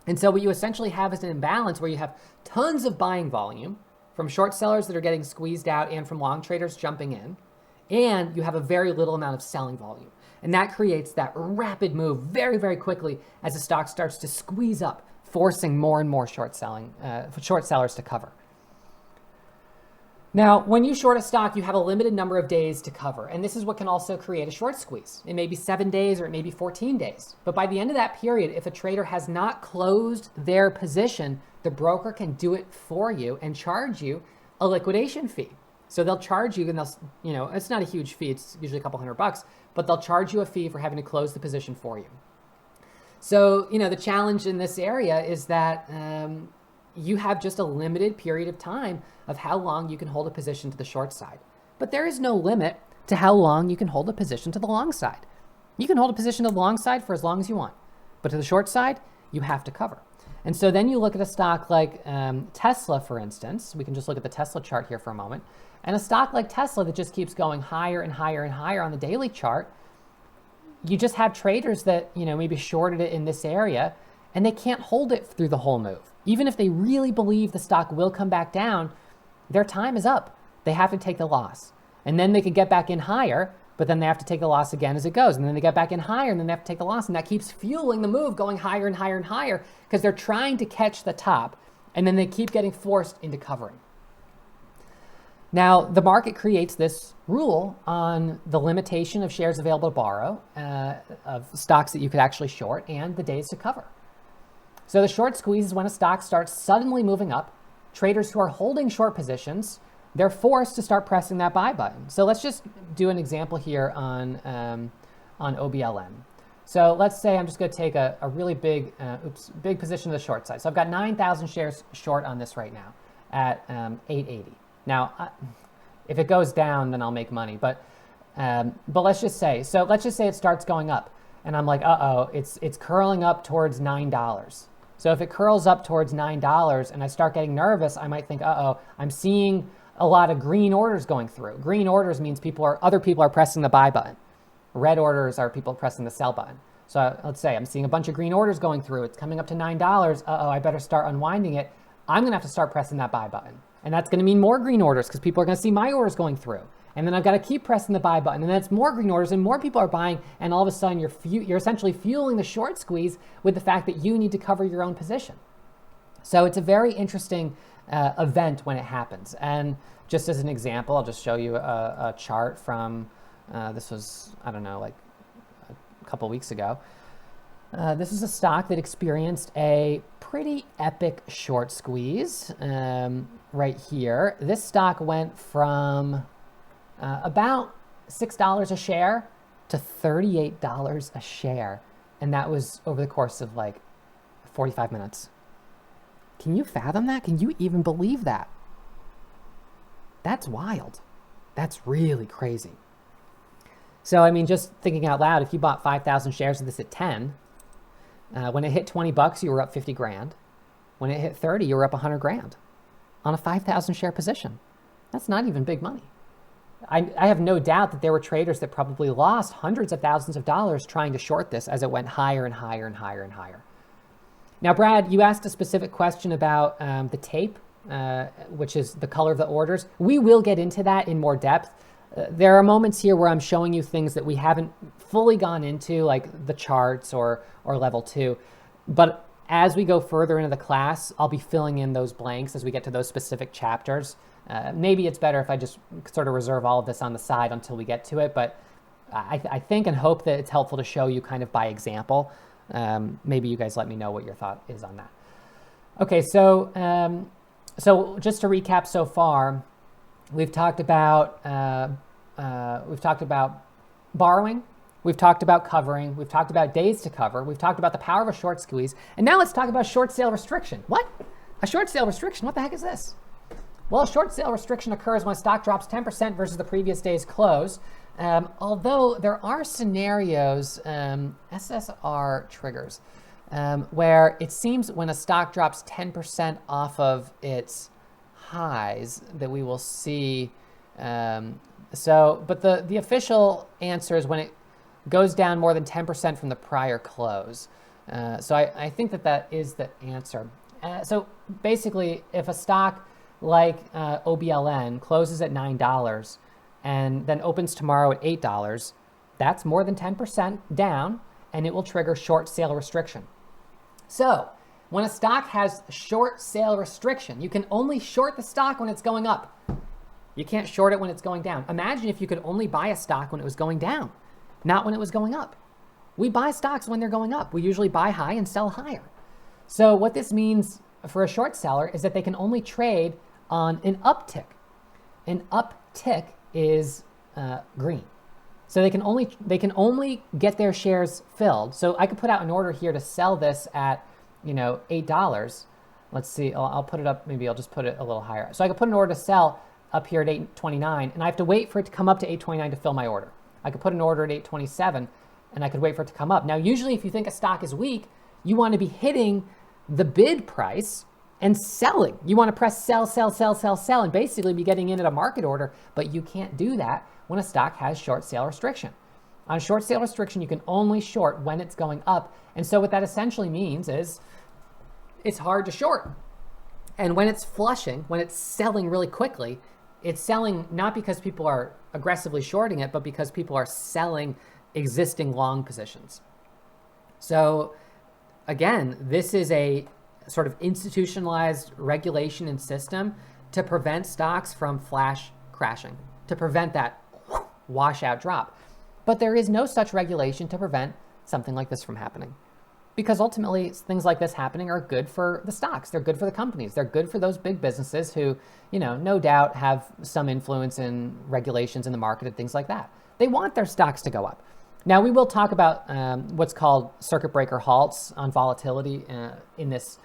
And so what you essentially have is an imbalance where you have tons of buying volume from short sellers that are getting squeezed out and from long traders jumping in, and you have a very little amount of selling volume. And that creates that rapid move very, very quickly as the stock starts to squeeze up, forcing more and more short sellers to cover. Now, when you short a stock, you have a limited number of days to cover, and this is what can also create a short squeeze. It may be 7 days or it may be 14 days. But by the end of that period, if a trader has not closed their position, the broker can do it for you and charge you a liquidation fee. So they'll charge you, and they'll, it's not a huge fee, it's usually a couple $100, but they'll charge you a fee for having to close the position for you. So, the challenge in this area is that you have just a limited period of time of how long you can hold a position to the short side. But there is no limit to how long you can hold a position to the long side. You can hold a position to the long side for as long as you want, but to the short side, you have to cover. And so then you look at a stock like Tesla, for instance. We can just look at the Tesla chart here for a moment. And a stock like Tesla that just keeps going higher and higher and higher on the daily chart, you just have traders that, maybe shorted it in this area, and they can't hold it through the whole move. Even if they really believe the stock will come back down, their time is up. They have to take the loss. And then they can get back in higher, but then they have to take the loss again as it goes. And then they get back in higher, and then they have to take the loss. And that keeps fueling the move going higher and higher and higher because they're trying to catch the top, and then they keep getting forced into covering. Now, the market creates this rule on the limitation of shares available to borrow, of stocks that you could actually short, and the days to cover. So the short squeeze is when a stock starts suddenly moving up. Traders who are holding short positions, they're forced to start pressing that buy button. So let's just do an example here on OBLM. So let's say I'm just going to take a really big position to the short side. So I've got 9,000 shares short on this right now at 880. Now, if it goes down, then I'll make money. But let's just say it starts going up, and I'm like, it's curling up towards $9. So if it curls up towards $9 and I start getting nervous, I might think, I'm seeing a lot of green orders going through. Green orders means other people are pressing the buy button. Red orders are people pressing the sell button. So let's say I'm seeing a bunch of green orders going through. It's coming up to $9. I better start unwinding it. I'm going to have to start pressing that buy button. And that's going to mean more green orders because people are going to see my orders going through. And then I've got to keep pressing the buy button. And then it's more green orders and more people are buying. And all of a sudden, you're essentially fueling the short squeeze with the fact that you need to cover your own position. So it's a very interesting event when it happens. And just as an example, I'll just show you a chart from, this was, like a couple weeks ago. This is a stock that experienced a pretty epic short squeeze right here. This stock went from about $6 a share to $38 a share. And that was over the course of like 45 minutes. Can you fathom that? Can you even believe that? That's wild. That's really crazy. So, I mean, just thinking out loud, if you bought 5,000 shares of this at 10, when it hit $20, you were up 50 grand. When it hit 30, you were up 100 grand on a 5,000 share position. That's not even big money. I have no doubt that there were traders that probably lost hundreds of thousands of dollars trying to short this as it went higher and higher and higher and higher. Now, Brad, you asked a specific question about the tape, which is the color of the orders. We will get into that in more depth. There are moments here where I'm showing you things that we haven't fully gone into, like the charts or level 2. But as we go further into the class, I'll be filling in those blanks as we get to those specific chapters. Maybe it's better if I just sort of reserve all of this on the side until we get to it. But I think and hope that it's helpful to show you kind of by example. Maybe you guys let me know what your thought is on that. Okay, so just to recap so far, we've talked about borrowing, we've talked about covering, we've talked about days to cover, we've talked about the power of a short squeeze, and now let's talk about short sale restriction. What? A short sale restriction? What the heck is this? Well, a short sale restriction occurs when a stock drops 10% versus the previous day's close. Although there are scenarios, SSR triggers, where it seems when a stock drops 10% off of its highs that we will see. But the official answer is when it goes down more than 10% from the prior close. So I think that is the answer. So basically, if a stock like OBLN closes at $9 and then opens tomorrow at $8, that's more than 10% down, and it will trigger short sale restriction. So when a stock has short sale restriction, you can only short the stock when it's going up. You can't short it when it's going down. Imagine if you could only buy a stock when it was going down, not when it was going up. We buy stocks when they're going up. We usually buy high and sell higher. So what this means for a short seller is that they can only trade on an uptick. An uptick is green. So they can only get their shares filled. So I could put out an order here to sell this at, $8. Let's see, I'll put it up, maybe I'll just put it a little higher. So I could put an order to sell up here at $8.29, and I have to wait for it to come up to $8.29 to fill my order. I could put an order at $8.27, and I could wait for it to come up. Now, usually if you think a stock is weak, you want to be hitting the bid price and selling. You want to press sell, sell, sell, sell, sell, and basically be getting in at a market order, but you can't do that when a stock has short sale restriction. On short sale restriction, you can only short when it's going up. And so what that essentially means is it's hard to short. And when it's flushing, when it's selling really quickly, it's selling not because people are aggressively shorting it, but because people are selling existing long positions. So again, this is a sort of institutionalized regulation and system to prevent stocks from flash crashing, to prevent that washout drop. But there is no such regulation to prevent something like this from happening. Because ultimately, things like this happening are good for the stocks. They're good for the companies. They're good for those big businesses who, no doubt have some influence in regulations in the market and things like that. They want their stocks to go up. Now, we will talk about what's called circuit breaker halts on volatility in this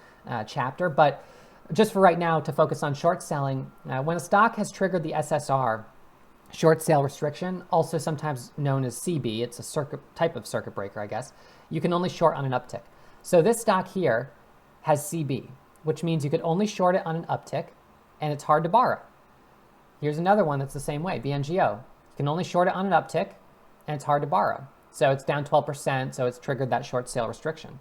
chapter. But just for right now, to focus on short selling, when a stock has triggered the SSR, short sale restriction, also sometimes known as CB, it's a type of circuit breaker, I guess, you can only short on an uptick. So this stock here has CB, which means you could only short it on an uptick, and it's hard to borrow. Here's another one that's the same way, BNGO. You can only short it on an uptick, and it's hard to borrow. So it's down 12%, so it's triggered that short sale restriction.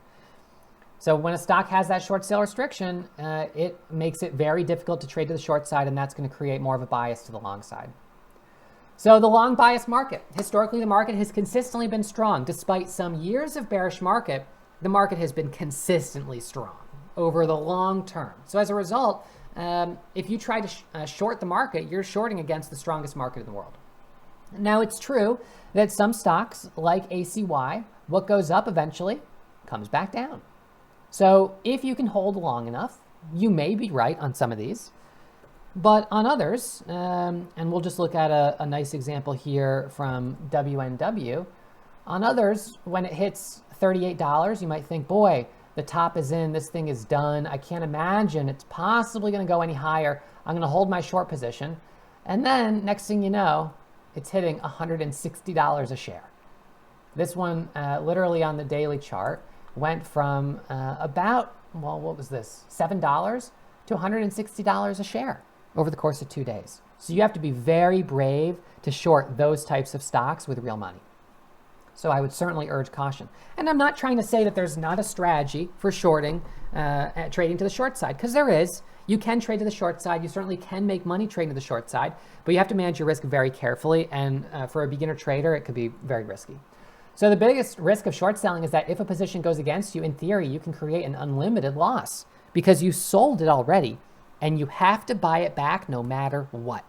So when a stock has that short sale restriction, it makes it very difficult to trade to the short side, and that's going to create more of a bias to the long side. So the long bias market. Historically, the market has consistently been strong. Despite some years of bearish market, the market has been consistently strong over the long term. So as a result, if you try to short the market, you're shorting against the strongest market in the world. Now, it's true that some stocks, like ACY, what goes up eventually comes back down. So if you can hold long enough, you may be right on some of these. But on others, and we'll just look at a nice example here from WNW. On others, when it hits $38, you might think, boy, the top is in, this thing is done. I can't imagine it's possibly going to go any higher. I'm going to hold my short position. And then next thing you know, it's hitting $160 a share. This one, literally on the daily chart, went from what was this, $7 to $160 a share over the course of 2 days. So you have to be very brave to short those types of stocks with real money. So I would certainly urge caution. And I'm not trying to say that there's not a strategy for shorting, trading to the short side, because there is. You can trade to the short side. You certainly can make money trading to the short side, but you have to manage your risk very carefully. And for a beginner trader, it could be very risky. So the biggest risk of short selling is that if a position goes against you, in theory, you can create an unlimited loss because you sold it already and you have to buy it back no matter what.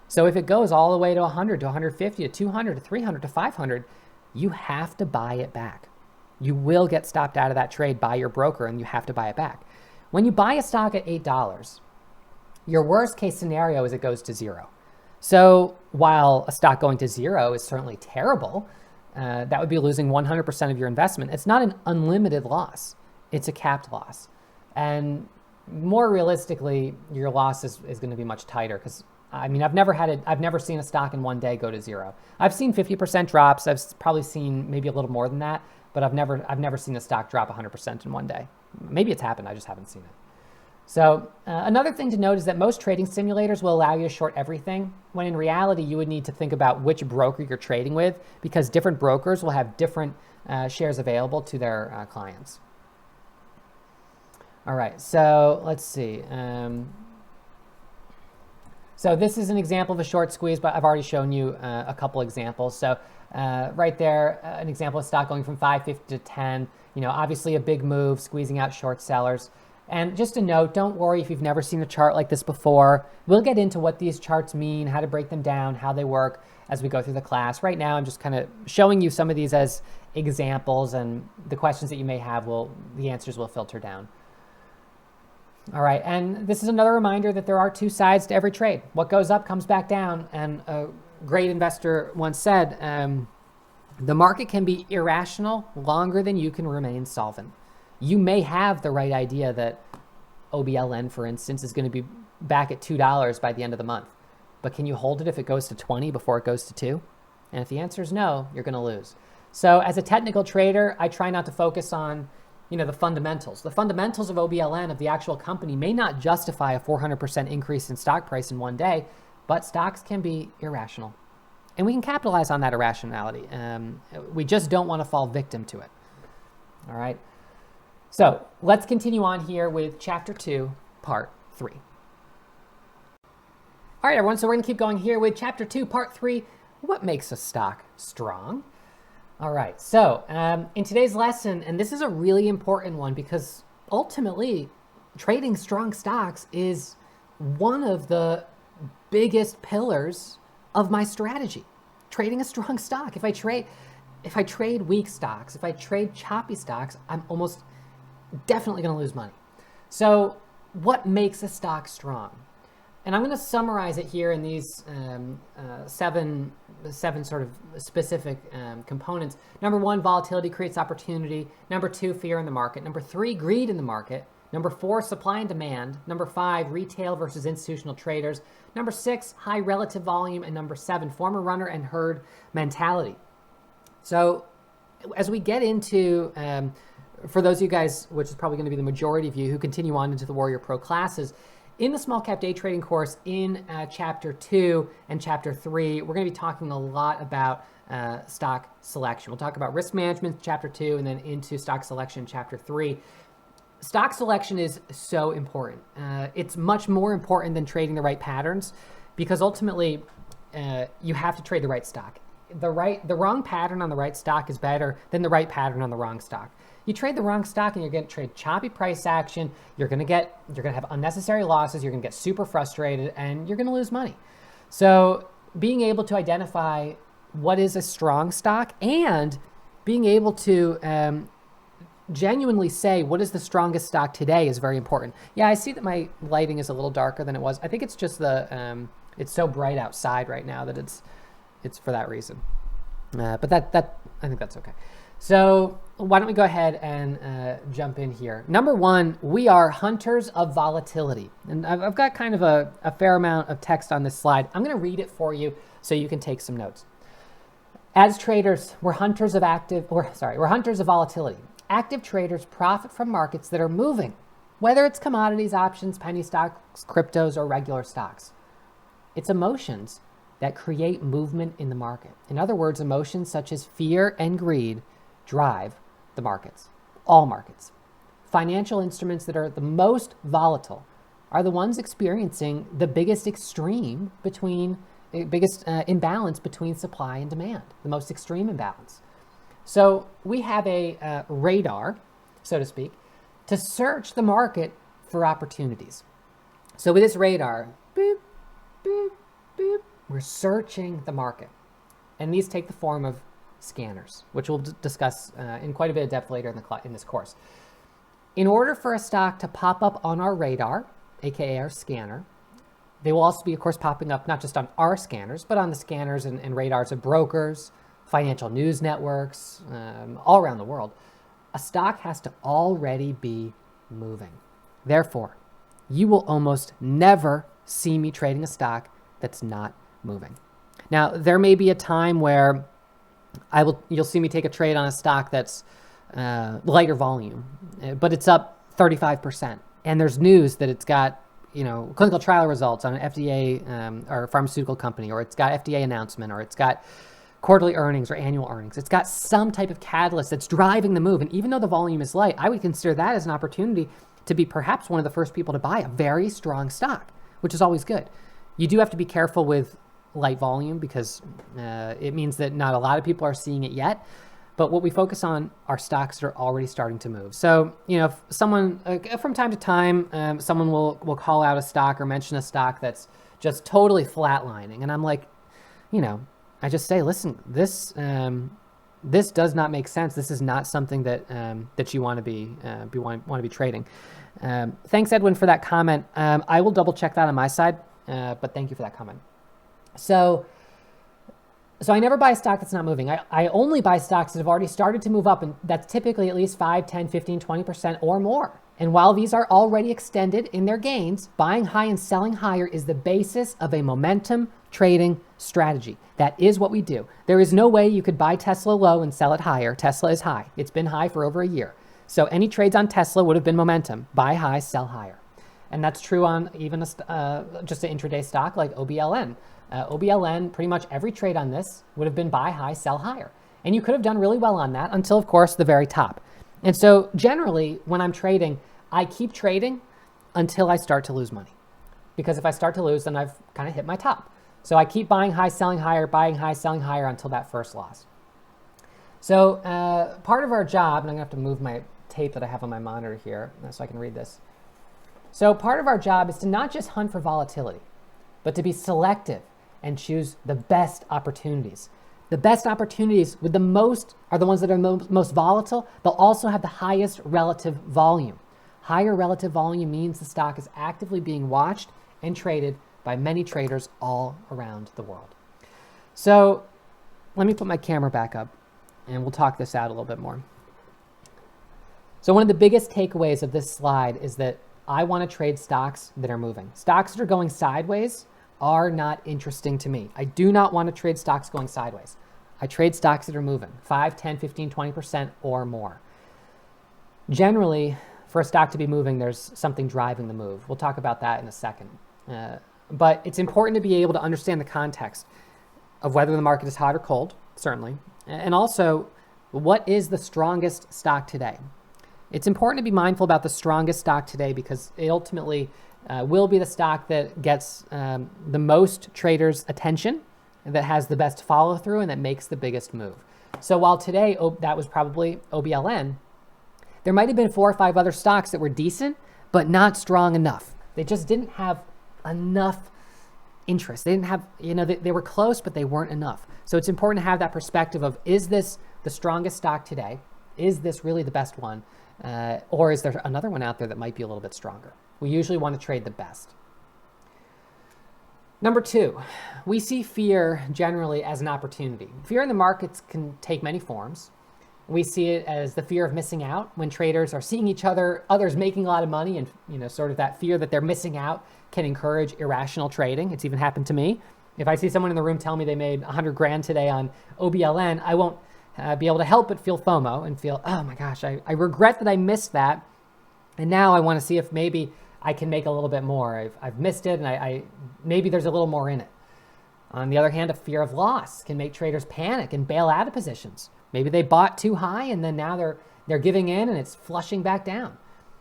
So if it goes all the way to 100, to 150, to 200, to 300, to 500, you have to buy it back. You will get stopped out of that trade by your broker and you have to buy it back. When you buy a stock at $8, your worst case scenario is it goes to zero. So while a stock going to zero is certainly terrible, that would be losing 100% of your investment. It's not an unlimited loss. It's a capped loss. And more realistically, your loss is going to be much tighter because I've never seen a stock in 1 day go to zero. I've seen 50% drops. I've probably seen maybe a little more than that, but I've never seen a stock drop 100% in 1 day. Maybe it's happened. I just haven't seen it. So another thing to note is that most trading simulators will allow you to short everything, when in reality, you would need to think about which broker you're trading with because different brokers will have different shares available to their clients. All right, so let's see. So this is an example of a short squeeze, but I've already shown you a couple examples. So right there, an example of stock going from 550 to 10, obviously a big move, squeezing out short sellers. And just a note, don't worry if you've never seen a chart like this before. We'll get into what these charts mean, how to break them down, how they work as we go through the class. Right now, I'm just kind of showing you some of these as examples, and the questions that you may have, the answers will filter down. All right, and this is another reminder that there are two sides to every trade. What goes up comes back down, and a great investor once said, the market can be irrational longer than you can remain solvent. You may have the right idea that OBLN, for instance, is going to be back at $2 by the end of the month, but can you hold it if it goes to 20 before it goes to 2? And if the answer is no, you're going to lose. So as a technical trader, I try not to focus on the fundamentals. The fundamentals of OBLN, of the actual company, may not justify a 400% increase in stock price in 1 day, but stocks can be irrational. And we can capitalize on that irrationality. We just don't want to fall victim to it. All right. So let's continue on here with Chapter 2, Part 3. All right, everyone. So we're going to keep going here with Chapter 2, Part 3. What makes a stock strong? All right, so in today's lesson, and this is a really important one because ultimately trading strong stocks is one of the biggest pillars of my strategy. Trading a strong stock. If I trade weak stocks, if I trade choppy stocks, I'm almost definitely going to lose money. So what makes a stock strong? And I'm going to summarize it here in these seven sort of specific components. Number one, volatility creates opportunity. Number two, fear in the market. Number three, greed in the market. Number four, supply and demand. Number five, retail versus institutional traders. Number six, high relative volume. And number seven, former runner and herd mentality. So as we get into, for those of you guys, which is probably going to be the majority of you who continue on into the Warrior Pro classes, in the small cap day trading course in chapter 2 and chapter 3, we're going to be talking a lot about stock selection. We'll talk about risk management chapter 2 and then into stock selection chapter 3. Stock selection is so important. It's much more important than trading the right patterns because ultimately you have to trade the right stock. The wrong pattern on the right stock is better than the right pattern on the wrong stock. You trade the wrong stock and you're going to trade choppy price action. You're going to have unnecessary losses. You're going to get super frustrated and you're going to lose money. So being able to identify what is a strong stock and being able to genuinely say what is the strongest stock today is very important. Yeah, I see that my lighting is a little darker than it was. I think it's just it's so bright outside right now that it's for that reason. But that I think that's okay. So why don't we go ahead and jump in here. Number one, we are hunters of volatility. And I've got kind of a fair amount of text on this slide. I'm going to read it for you so you can take some notes. As traders, we're hunters of volatility. Active traders profit from markets that are moving, whether it's commodities, options, penny stocks, cryptos, or regular stocks. It's emotions that create movement in the market. In other words, emotions such as fear and greed drive the markets, all markets. Financial instruments that are the most volatile are the ones experiencing the biggest imbalance between supply and demand, the most extreme imbalance. So we have a radar, so to speak, to search the market for opportunities. So with this radar, boop, boop, boop, we're searching the market. And these take the form of scanners, which we'll discuss in quite a bit of depth later in this course. In order for a stock to pop up on our radar, aka our scanner, they will also be, of course, popping up not just on our scanners, but on the scanners and radars of brokers, financial news networks, all around the world. A stock has to already be moving. Therefore, you will almost never see me trading a stock that's not moving. Now, there may be a time where you'll see me take a trade on a stock that's lighter volume, but it's up 35%. And there's news that it's got, clinical trial results on an FDA or pharmaceutical company, or it's got FDA announcement, or it's got quarterly earnings or annual earnings. It's got some type of catalyst that's driving the move. And even though the volume is light, I would consider that as an opportunity to be perhaps one of the first people to buy a very strong stock, which is always good. You do have to be careful with light volume because it means that not a lot of people are seeing it yet. But what we focus on are stocks that are already starting to move. So, if someone, from time to time, someone will call out a stock or mention a stock that's just totally flatlining. And I'm like, I just say, listen, this does not make sense. This is not something that you want to be trading. Thanks, Edwin, for that comment. I will double check that on my side, but thank you for that comment. So I never buy a stock that's not moving. I only buy stocks that have already started to move up, and that's typically at least 5, 10, 15, 20% or more. And while these are already extended in their gains, buying high and selling higher is the basis of a momentum trading strategy. That is what we do. There is no way you could buy Tesla low and sell it higher. Tesla is high. It's been high for over a year. So any trades on Tesla would have been momentum. Buy high, sell higher. And that's true on even just an intraday stock like OBLN. OBLN, pretty much every trade on this would have been buy high, sell higher. And you could have done really well on that until, of course, the very top. And so generally, when I'm trading, I keep trading until I start to lose money. Because if I start to lose, then I've kind of hit my top. So I keep buying high, selling higher, buying high, selling higher until that first loss. So part of our job, and I'm going to have to move my tape that I have on my monitor here so I can read this. So part of our job is to not just hunt for volatility, but to be selective and choose the best opportunities. The best opportunities with the most are the ones that are most volatile. They'll also have the highest relative volume. Higher relative volume means the stock is actively being watched and traded by many traders all around the world. So let me put my camera back up and we'll talk this out a little bit more. So one of the biggest takeaways of this slide is that I want to trade stocks that are moving. Stocks that are going sideways are not interesting to me. I do not want to trade stocks going sideways. I trade stocks that are moving 5, 10, 15, 20% or more. Generally, for a stock to be moving, there's something driving the move. We'll talk about that in a second. But it's important to be able to understand the context of whether the market is hot or cold, certainly, and also what is the strongest stock today. It's important to be mindful about the strongest stock today because it ultimately will be the stock that gets the most traders' attention, that has the best follow through, and that makes the biggest move. So while today that was probably OBLN, there might have been 4 or 5 other stocks that were decent, but not strong enough. They just didn't have enough interest. They didn't have, they were close, but they weren't enough. So it's important to have that perspective of, is this the strongest stock today? Is this really the best one? Or is there another one out there that might be a little bit stronger? We usually want to trade the best. Number 2, we see fear generally as an opportunity. Fear in the markets can take many forms. We see it as the fear of missing out when traders are seeing others making a lot of money, and sort of that fear that they're missing out can encourage irrational trading. It's even happened to me. If I see someone in the room tell me they made 100 grand today on OBLN, I won't be able to help but feel FOMO and feel, oh my gosh, I regret that I missed that. And now I want to see if maybe I can make a little bit more. I've missed it, and I maybe there's a little more in it. On the other hand, a fear of loss can make traders panic and bail out of positions. Maybe they bought too high, and then now they're giving in, and it's flushing back down.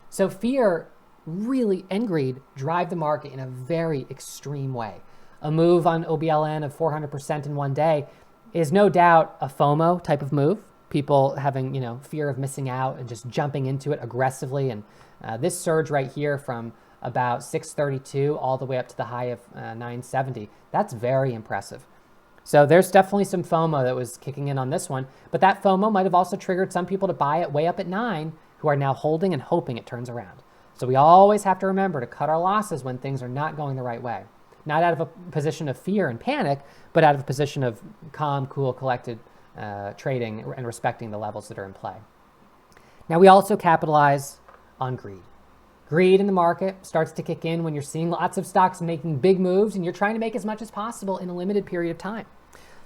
So fear really and greed drive the market in a very extreme way. A move on OBLN of 400% in one day is no doubt a FOMO type of move. People having fear of missing out and just jumping into it aggressively. And this surge right here from about 632 all the way up to the high of 970, that's very impressive. So there's definitely some FOMO that was kicking in on this one, but that FOMO might have also triggered some people to buy it way up at 9 who are now holding and hoping it turns around. So we always have to remember to cut our losses when things are not going the right way. Not out of a position of fear and panic, but out of a position of calm, cool, collected trading and respecting the levels that are in play. Now we also capitalize on greed. Greed in the market starts to kick in when you're seeing lots of stocks making big moves and you're trying to make as much as possible in a limited period of time.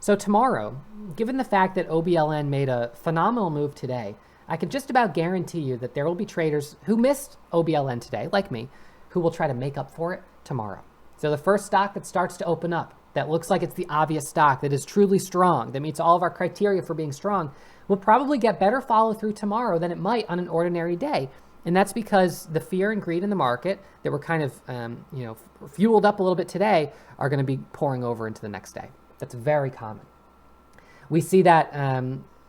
So tomorrow, given the fact that OBLN made a phenomenal move today, I can just about guarantee you that there will be traders who missed OBLN today, like me, who will try to make up for it tomorrow. So the first stock that starts to open up, that looks like it's the obvious stock, that is truly strong, that meets all of our criteria for being strong, will probably get better follow through tomorrow than it might on an ordinary day. And that's because the fear and greed in the market that were kind of fueled up a little bit today are going to be pouring over into the next day. That's very common. We see that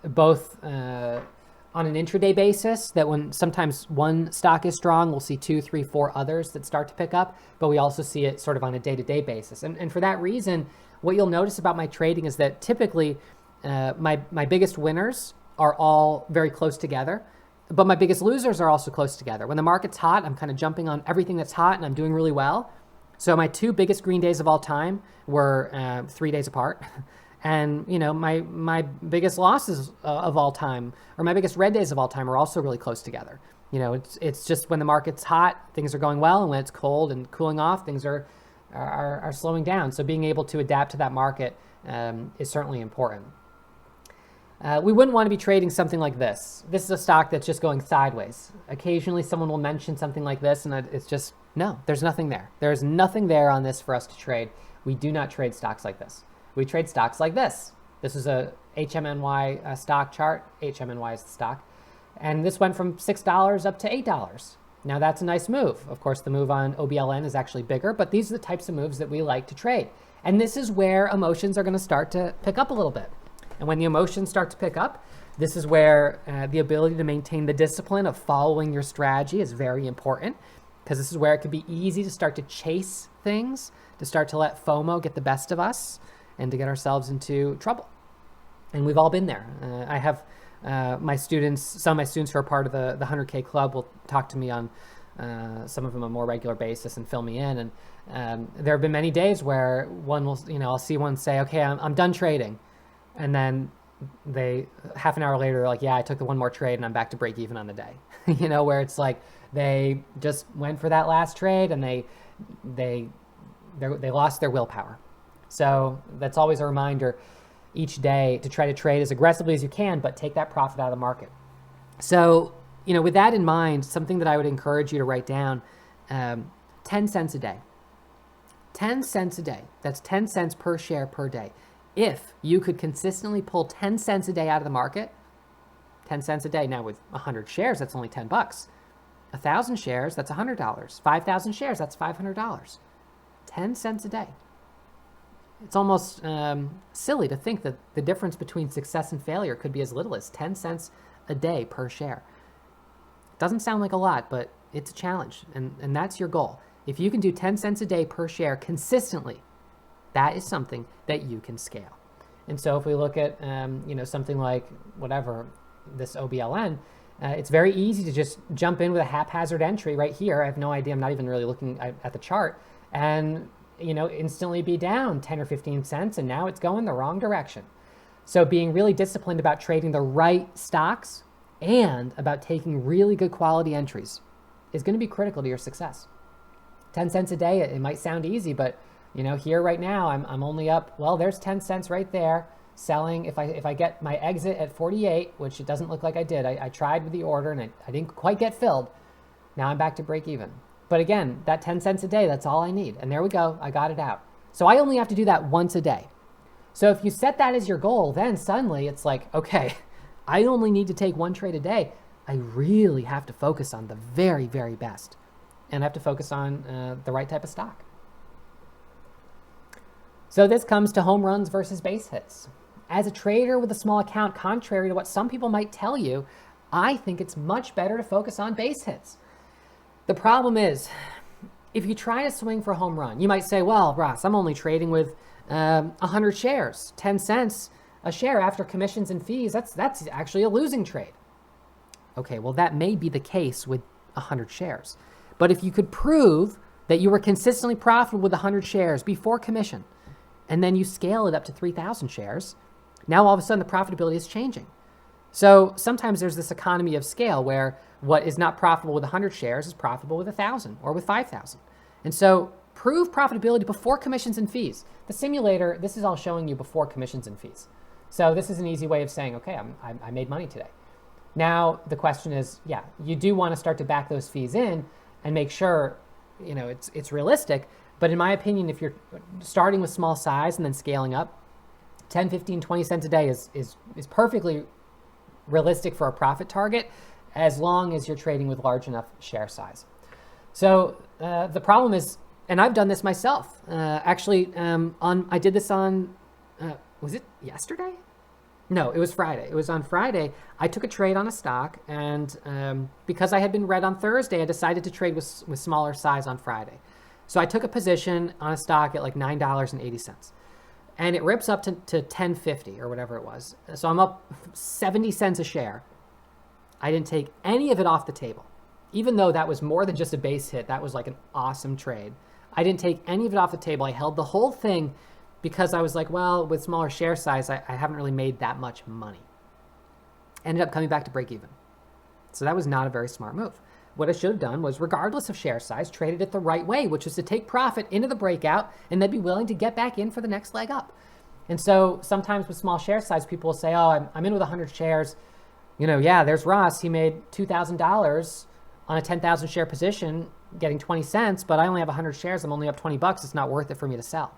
both on an intraday basis, that when sometimes one stock is strong, we'll see 2, 3, 4 others that start to pick up, but we also see it sort of on a day-to-day basis. And for that reason, what you'll notice about my trading is that typically my biggest winners are all very close together, but my biggest losers are also close together. When the market's hot, I'm kind of jumping on everything that's hot and I'm doing really well. So my 2 biggest green days of all time were 3 days apart. And my biggest losses of all time, or my biggest red days of all time, are also really close together. It's just when the market's hot, things are going well, and when it's cold and cooling off, things are slowing down. So being able to adapt to that market is certainly important. We wouldn't want to be trading something like this. This is a stock that's just going sideways. Occasionally someone will mention something like this, and it's just, no, there's nothing there. There's nothing there on this for us to trade. We do not trade stocks like this. We trade stocks like this. This is a HMNY stock chart. HMNY is the stock. And this went from $6 up to $8. Now that's a nice move. Of course, the move on OBLN is actually bigger, but these are the types of moves that we like to trade. And this is where emotions are going to start to pick up a little bit. And when the emotions start to pick up, this is where the ability to maintain the discipline of following your strategy is very important, because this is where it can be easy to start to chase things to start to let FOMO get the best of us and to get ourselves into trouble. And we've all been there. I have my students, some of my students who are part of the 100K club will talk to me on some of them on a more regular basis and fill me in. And there have been many days where one will, I'll see one say, okay, I'm done trading. And then they, half an hour later, they're like, yeah, I took the one more trade and I'm back to break even on the day. Where it's like they just went for that last trade and they lost their willpower. So that's always a reminder each day to try to trade as aggressively as you can, but take that profit out of the market. So, with that in mind, something that I would encourage you to write down, 10 cents a day. 10 cents a day. That's 10 cents per share per day. If you could consistently pull 10 cents a day out of the market, 10 cents a day. Now with 100 shares, that's only $10. 1,000 shares, that's $100. 5,000 shares, that's $500. 10 cents a day. It's almost silly to think that the difference between success and failure could be as little as 10 cents a day per share. Doesn't sound like a lot, but it's a challenge, and that's your goal. If you can do 10 cents a day per share consistently, that is something that you can scale. And so if we look at, something like whatever, this OBLN, it's very easy to just jump in with a haphazard entry right here. I have no idea. I'm not even really looking at the chart. And instantly be down 10 or 15 cents, and now it's going the wrong direction. So being really disciplined about trading the right stocks and about taking really good quality entries is going to be critical to your success. 10 cents a day, it might sound easy, but here right now, I'm only up, well, there's 10 cents right there, selling. If I get my exit at 48, which it doesn't look like I did, I tried with the order and I didn't quite get filled. Now I'm back to break even. But again, that 10 cents a day, that's all I need. And there we go, I got it out. So I only have to do that once a day. So if you set that as your goal, then suddenly it's like, okay, I only need to take one trade a day. I really have to focus on the very, very best. And I have to focus on the right type of stock. So this comes to home runs versus base hits. As a trader with a small account, contrary to what some people might tell you, I think it's much better to focus on base hits. The problem is, if you try to swing for a home run, you might say, well, Ross, I'm only trading with 100 shares, 10 cents a share after commissions and fees. That's actually a losing trade. Okay, well, that may be the case with 100 shares. But if you could prove that you were consistently profitable with 100 shares before commission, and then you scale it up to 3,000 shares, now all of a sudden the profitability is changing. So sometimes there's this economy of scale where what is not profitable with 100 shares is profitable with 1,000 or with 5,000. And so prove profitability before commissions and fees. The simulator, this is all showing you before commissions and fees. So this is an easy way of saying, okay, I made money today. Now the question is, yeah, you do want to start to back those fees in and make sure, it's realistic. But in my opinion, if you're starting with small size and then scaling up, 10, 15, 20 cents a day is perfectly realistic for a profit target, as long as you're trading with large enough share size. So the problem is, and I've done this myself. I did this on, was it yesterday? No, it was Friday. It was on Friday. I took a trade on a stock, and because I had been red on Thursday, I decided to trade with smaller size on Friday. So I took a position on a stock at like $9.80. And it rips up to $10.50 or whatever it was. So I'm up 70 cents a share. I didn't take any of it off the table. Even though that was more than just a base hit, that was like an awesome trade. I didn't take any of it off the table. I held the whole thing because I was like, well, with smaller share size, I haven't really made that much money. Ended up coming back to break even. So that was not a very smart move. What I should have done was, regardless of share size, traded it the right way, which was to take profit into the breakout and then be willing to get back in for the next leg up. And so sometimes with small share size, people will say, oh, I'm in with 100 shares. There's Ross. He made $2,000 on a 10,000 share position, getting 20 cents, but I only have 100 shares. I'm only up $20. It's not worth it for me to sell.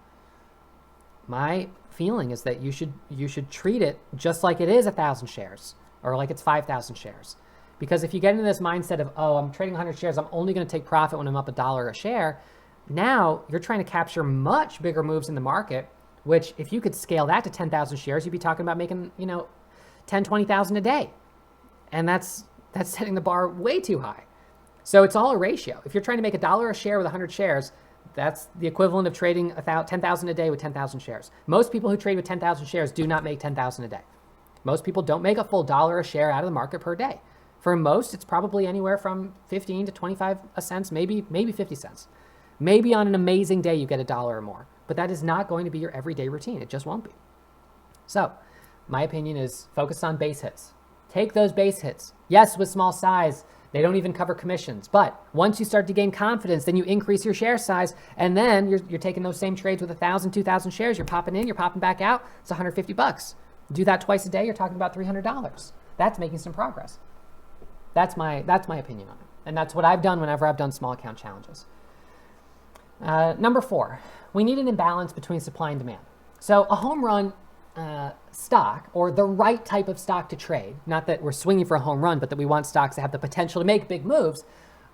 My feeling is that you should treat it just like it is 1,000 shares or like it's 5,000 shares. Because if you get into this mindset of, oh, I'm trading 100 shares, I'm only going to take profit when I'm up $1 a share, now you're trying to capture much bigger moves in the market, which if you could scale that to 10,000 shares, you'd be talking about making, 10, 20,000 a day. And that's setting the bar way too high. So it's all a ratio. If you're trying to make $1 a share with 100 shares, That's the equivalent of trading 10,000 a day with 10,000 shares. Most people who trade with 10,000 shares do not make 10,000 a day. Most people don't make a full dollar a share out of the market per day. For most, it's probably anywhere from 15 to 25 cents, maybe 50 cents. Maybe on an amazing day you get $1 or more, but that is not going to be your everyday routine. It just won't be. So my opinion is focus on base hits. Take those base hits. Yes, with small size, they don't even cover commissions. But once you start to gain confidence, then you increase your share size, and then you're taking those same trades with 1,000, 2,000 shares. You're popping in, you're popping back out. It's $150. Do that twice a day, you're talking about $300. That's making some progress. That's my opinion on it. And that's what I've done whenever I've done small account challenges. Number 4, we need an imbalance between supply and demand. So a home run stock, or the right type of stock to trade, not that we're swinging for a home run, but that we want stocks that have the potential to make big moves,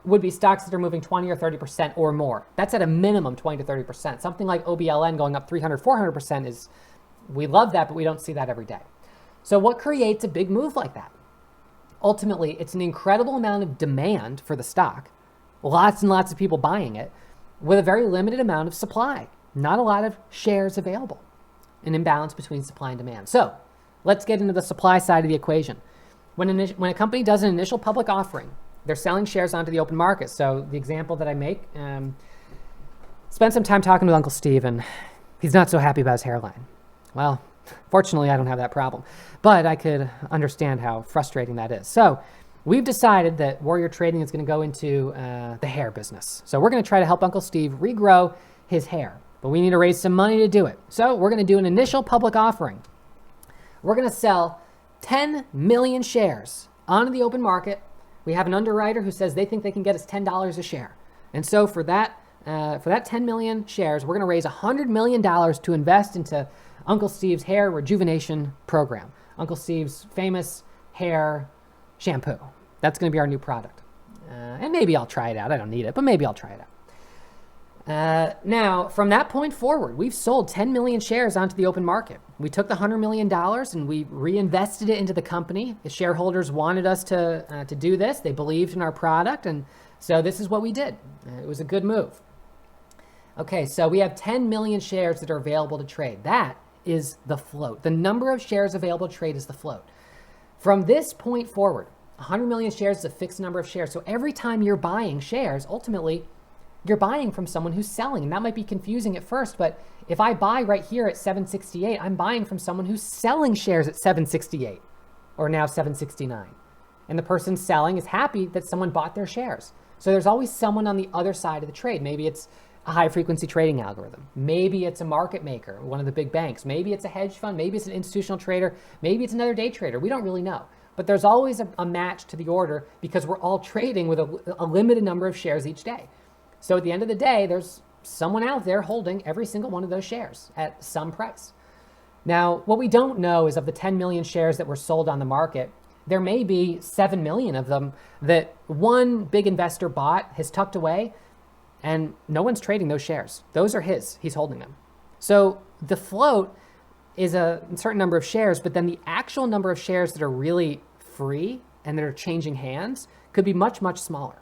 would be stocks that are moving 20 or 30% or more. That's at a minimum 20 to 30%. Something like OBLN going up 300, 400% is, we love that, but we don't see that every day. So what creates a big move like that? Ultimately, it's an incredible amount of demand for the stock, lots and lots of people buying it, with a very limited amount of supply, not a lot of shares available. An imbalance between supply and demand. So let's get into the supply side of the equation. When a company does an initial public offering, they're selling shares onto the open market. So the example that I make, spent some time talking with Uncle Steve, and he's not so happy about his hairline. Well, fortunately, I don't have that problem, but I could understand how frustrating that is. So we've decided that Warrior Trading is going to go into the hair business. So we're going to try to help Uncle Steve regrow his hair, but we need to raise some money to do it. So we're going to do an initial public offering. We're going to sell 10 million shares onto the open market. We have an underwriter who says they think they can get us $10 a share. And so for that 10 million shares, we're going to raise $100 million to invest into Uncle Steve's hair rejuvenation program. Uncle Steve's famous hair shampoo. That's going to be our new product. And maybe I'll try it out. I don't need it, but maybe I'll try it out. Now, from that point forward, we've sold 10 million shares onto the open market. We took the $100 million and we reinvested it into the company. The shareholders wanted us to do this. They believed in our product, and so this is what we did. It was a good move. Okay, so we have 10 million shares that are available to trade. That is the float. The number of shares available to trade is the float. From this point forward, 100 million shares is a fixed number of shares. So every time you're buying shares, ultimately, you're buying from someone who's selling. And that might be confusing at first, but if I buy right here at 768, I'm buying from someone who's selling shares at 768 or now 769. And the person selling is happy that someone bought their shares. So there's always someone on the other side of the trade. Maybe it's a high frequency trading algorithm. Maybe it's a market maker, one of the big banks. Maybe it's a hedge fund. Maybe it's an institutional trader. Maybe it's another day trader. We don't really know. But there's always a match to the order because we're all trading with a limited number of shares each day. So at the end of the day, there's someone out there holding every single one of those shares at some price. Now, what we don't know is of the 10 million shares that were sold on the market, there may be 7 million of them that one big investor bought, has tucked away, and no one's trading those shares. Those are his. He's holding them. So the float is a certain number of shares, but then the actual number of shares that are really free and that are changing hands could be much, much smaller.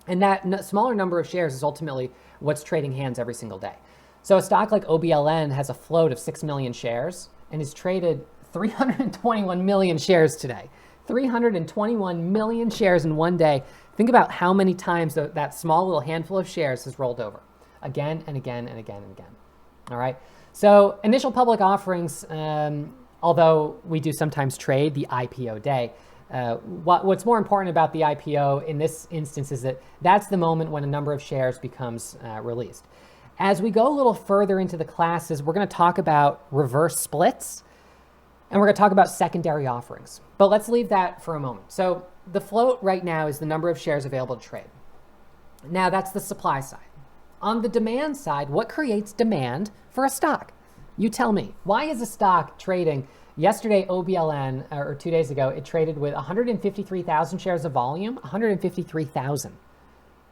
And that smaller number of shares is ultimately what's trading hands every single day. So a stock like OBLN has a float of 6 million shares and is traded 321 million shares today. 321 million shares in one day. Think about how many times that small little handful of shares has rolled over. Again and again and again and again. All right. So initial public offerings, although we do sometimes trade the IPO day, what's more important about the IPO in this instance is that that's the moment when a number of shares becomes released. As we go a little further into the classes, we're going to talk about reverse splits and we're going to talk about secondary offerings. But let's leave that for a moment. So the float right now is the number of shares available to trade. Now that's the supply side. On the demand side, what creates demand for a stock? You tell me. Why is a stock trading? Yesterday, OBLN, or 2 days ago, it traded with 153,000 shares of volume, 153,000.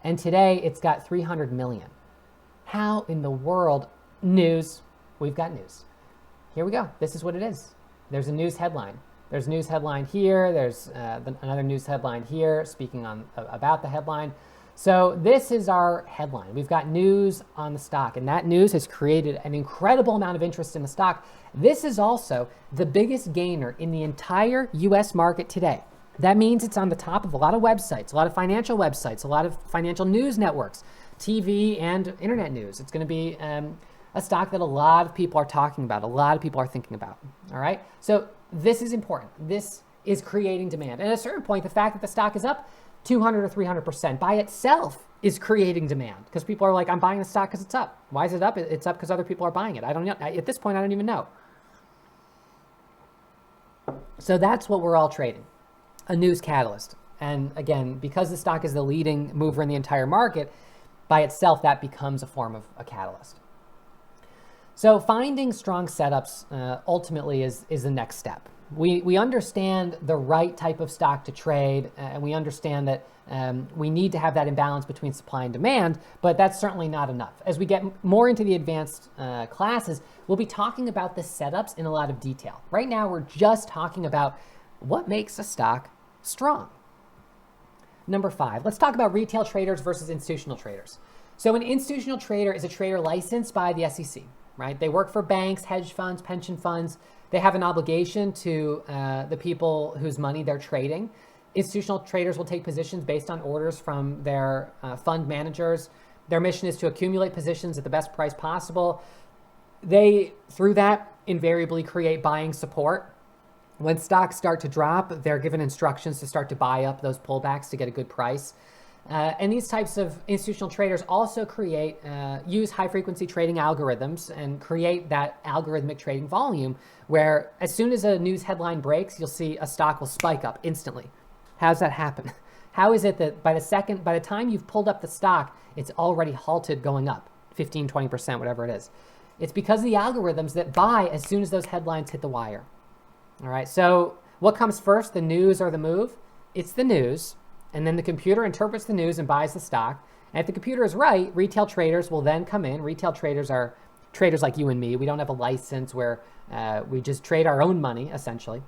And today, it's got 300 million. How in the world? News. We've got news. Here we go. This is what it is. There's a news headline. There's a news headline here. There's another news headline here speaking about the headline. So this is our headline. We've got news on the stock, and that news has created an incredible amount of interest in the stock. This is also the biggest gainer in the entire US market today. That means it's on the top of a lot of websites, a lot of financial websites, a lot of financial news networks, TV and internet news. It's going to be a stock that a lot of people are talking about, a lot of people are thinking about. All right. So this is important. This is creating demand. And at a certain point, the fact that the stock is up 200 or 300% by itself is creating demand, because people are like, I'm buying the stock because it's up. Why is it up? It's up because other people are buying it. I don't know. At this point, I don't even know. So that's what we're all trading, a news catalyst. And again, because the stock is the leading mover in the entire market, by itself, that becomes a form of a catalyst. So finding strong setups ultimately is the next step. We understand the right type of stock to trade, and we understand that we need to have that imbalance between supply and demand, but that's certainly not enough. As we get more into the advanced classes, we'll be talking about the setups in a lot of detail. Right now, we're just talking about what makes a stock strong. Number 5, let's talk about retail traders versus institutional traders. So an institutional trader is a trader licensed by the SEC, right? They work for banks, hedge funds, pension funds. They have an obligation to the people whose money they're trading. Institutional traders will take positions based on orders from their fund managers. Their mission is to accumulate positions at the best price possible. They, through that, invariably create buying support. When stocks start to drop, they're given instructions to start to buy up those pullbacks to get a good price. And these types of institutional traders also use high-frequency trading algorithms and create that algorithmic trading volume where as soon as a news headline breaks, you'll see a stock will spike up instantly. How does that happen? How is it that by the time you've pulled up the stock, it's already halted going up 15, 20%, whatever it is? It's because of the algorithms that buy as soon as those headlines hit the wire. All right, so what comes first, the news or the move? It's the news. And then the computer interprets the news and buys the stock. And if the computer is right, retail traders will then come in. Retail traders are traders like you and me. We don't have a license where we just trade our own money, essentially.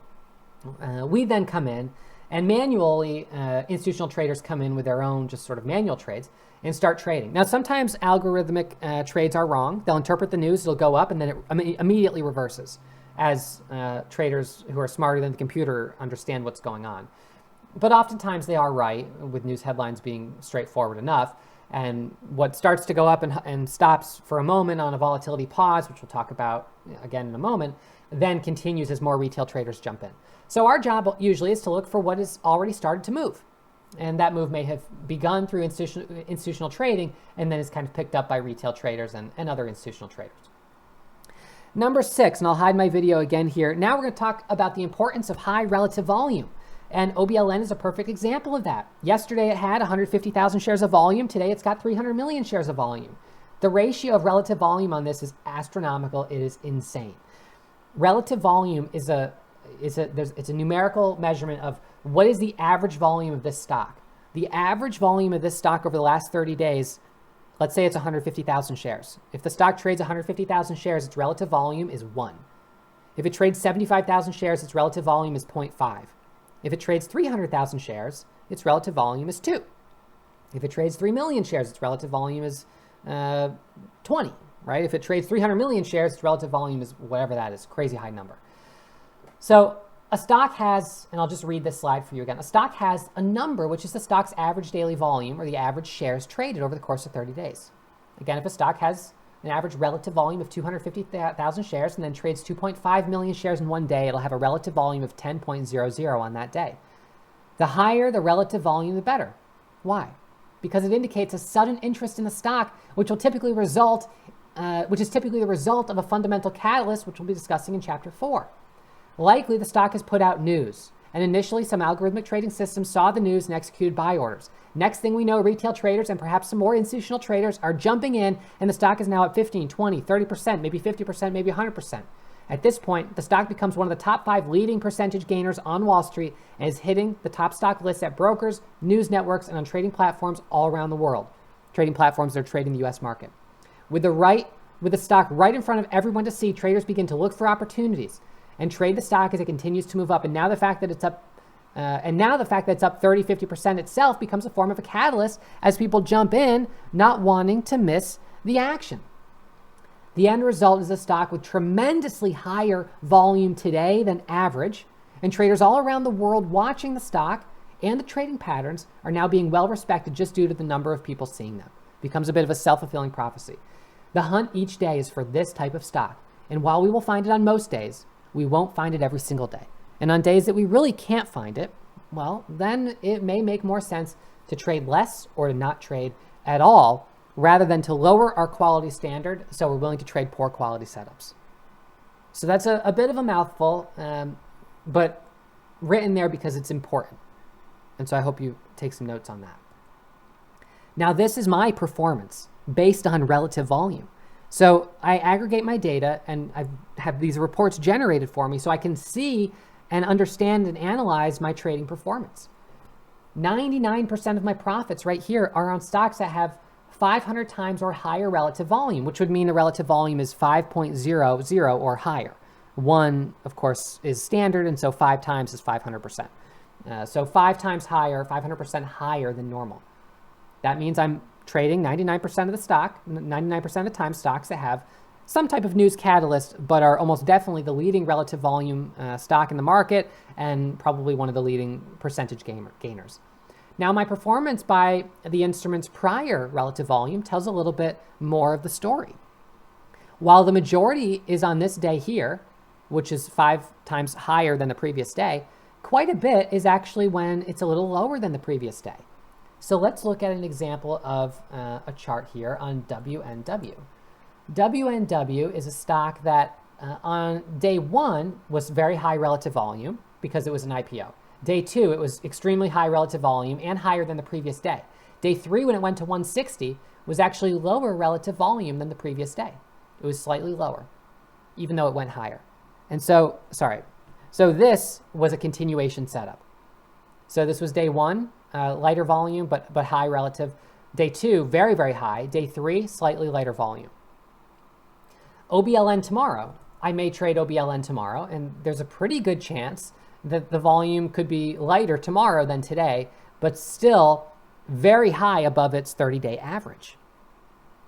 We then come in, and manually, institutional traders come in with their own just sort of manual trades and start trading. Now, sometimes algorithmic trades are wrong. They'll interpret the news, it'll go up, and then it immediately reverses as traders who are smarter than the computer understand what's going on. But oftentimes they are right, with news headlines being straightforward enough. And what starts to go up and stops for a moment on a volatility pause, which we'll talk about again in a moment, then continues as more retail traders jump in. So our job usually is to look for what has already started to move. And that move may have begun through institutional trading and then is kind of picked up by retail traders and other institutional traders. Number 6, and I'll hide my video again here. Now we're going to talk about the importance of high relative volume. And OBLN is a perfect example of that. Yesterday it had 150,000 shares of volume. Today it's got 300 million shares of volume. The ratio of relative volume on this is astronomical. It is insane. Relative volume is it's a numerical measurement of what is the average volume of this stock. The average volume of this stock over the last 30 days, let's say it's 150,000 shares. If the stock trades 150,000 shares, its relative volume is 1. If it trades 75,000 shares, its relative volume is 0.5. If it trades 300,000 shares, its relative volume is 2. If it trades 3 million shares, its relative volume is 20, right? If it trades 300 million shares, its relative volume is whatever that is, crazy high number. So a stock has, and I'll just read this slide for you again, a stock has a number, which is the stock's average daily volume or the average shares traded over the course of 30 days. Again, if a stock has an average relative volume of 250,000 shares and then trades 2.5 million shares in one day, it'll have a relative volume of 10.00 on that day. The higher the relative volume, the better. Why? Because it indicates a sudden interest in the stock, which is typically the result of a fundamental catalyst, which we'll be discussing in Chapter 4. Likely, the stock has put out news, and initially some algorithmic trading systems saw the news and executed buy orders. Next thing we know, retail traders and perhaps some more institutional traders are jumping in, and the stock is now at 15, 20, 30%, maybe 50%, maybe 100%. At this point, the stock becomes one of the top 5 leading percentage gainers on Wall Street and is hitting the top stock lists at brokers, news networks, and on trading platforms all around the world. Trading platforms that are trading the U.S. market. With the stock right in front of everyone to see, traders begin to look for opportunities and trade the stock as it continues to move up. And now the fact that it's up And now the fact that it's up 30, 50% itself becomes a form of a catalyst as people jump in, not wanting to miss the action. The end result is a stock with tremendously higher volume today than average, and traders all around the world watching the stock and the trading patterns are now being well respected just due to the number of people seeing them. It becomes a bit of a self-fulfilling prophecy. The hunt each day is for this type of stock, and while we will find it on most days, we won't find it every single day. And on days that we really can't find it, well, then it may make more sense to trade less or to not trade at all, rather than to lower our quality standard so we're willing to trade poor quality setups. So that's a bit of a mouthful, but written there because it's important. And so I hope you take some notes on that. Now, this is my performance based on relative volume. So I aggregate my data and I have these reports generated for me so I can see and understand and analyze my trading performance. 99% of my profits right here are on stocks that have 500 times or higher relative volume, which would mean the relative volume is 5.00 or higher. 1, of course, is standard, and so 5 times is 500%. So 5 times higher, 500% higher than normal. That means I'm trading 99% of the stock, 99% of the time stocks that have some type of news catalyst, but are almost definitely the leading relative volume stock in the market and probably one of the leading percentage gainers. Now, my performance by the instrument's prior relative volume tells a little bit more of the story. While the majority is on this day here, which is 5 times higher than the previous day, quite a bit is actually when it's a little lower than the previous day. So let's look at an example of a chart here on WNW. WNW is a stock that on day 1 was very high relative volume because it was an IPO. Day 2, it was extremely high relative volume and higher than the previous day. Day 3, when it went to 160, was actually lower relative volume than the previous day. It was slightly lower, even though it went higher. And so this was a continuation setup. So this was day 1, lighter volume, but high relative. Day 2, very, very high. Day 3, slightly lighter volume. OBLN tomorrow, I may trade OBLN tomorrow, and there's a pretty good chance that the volume could be lighter tomorrow than today, but still very high above its 30-day average.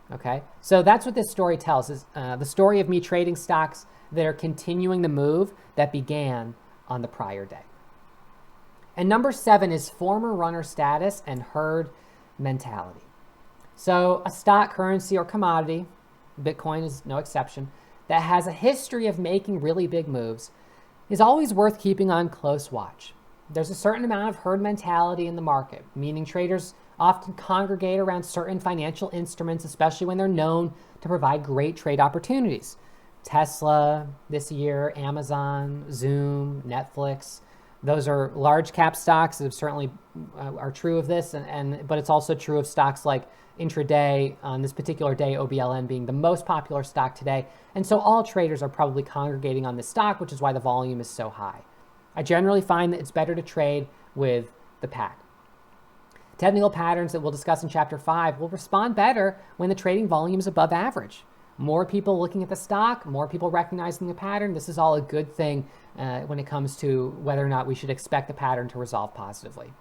Okay, so that's what this story tells, is the story of me trading stocks that are continuing the move that began on the prior day. And number 7 is former runner status and herd mentality. So a stock, currency, or commodity, Bitcoin is no exception, that has a history of making really big moves is always worth keeping on close watch. There's a certain amount of herd mentality in the market, meaning traders often congregate around certain financial instruments, especially when they're known to provide great trade opportunities. Tesla this year, Amazon, Zoom, Netflix. Those are large cap stocks that certainly are true of this, but it's also true of stocks like intraday, on this particular day, OBLN being the most popular stock today. And so all traders are probably congregating on this stock, which is why the volume is so high. I generally find that it's better to trade with the pack. Technical patterns that we'll discuss in Chapter 5 will respond better when the trading volume is above average. More people looking at the stock, more people recognizing the pattern. This is all a good thing when it comes to whether or not we should expect the pattern to resolve positively.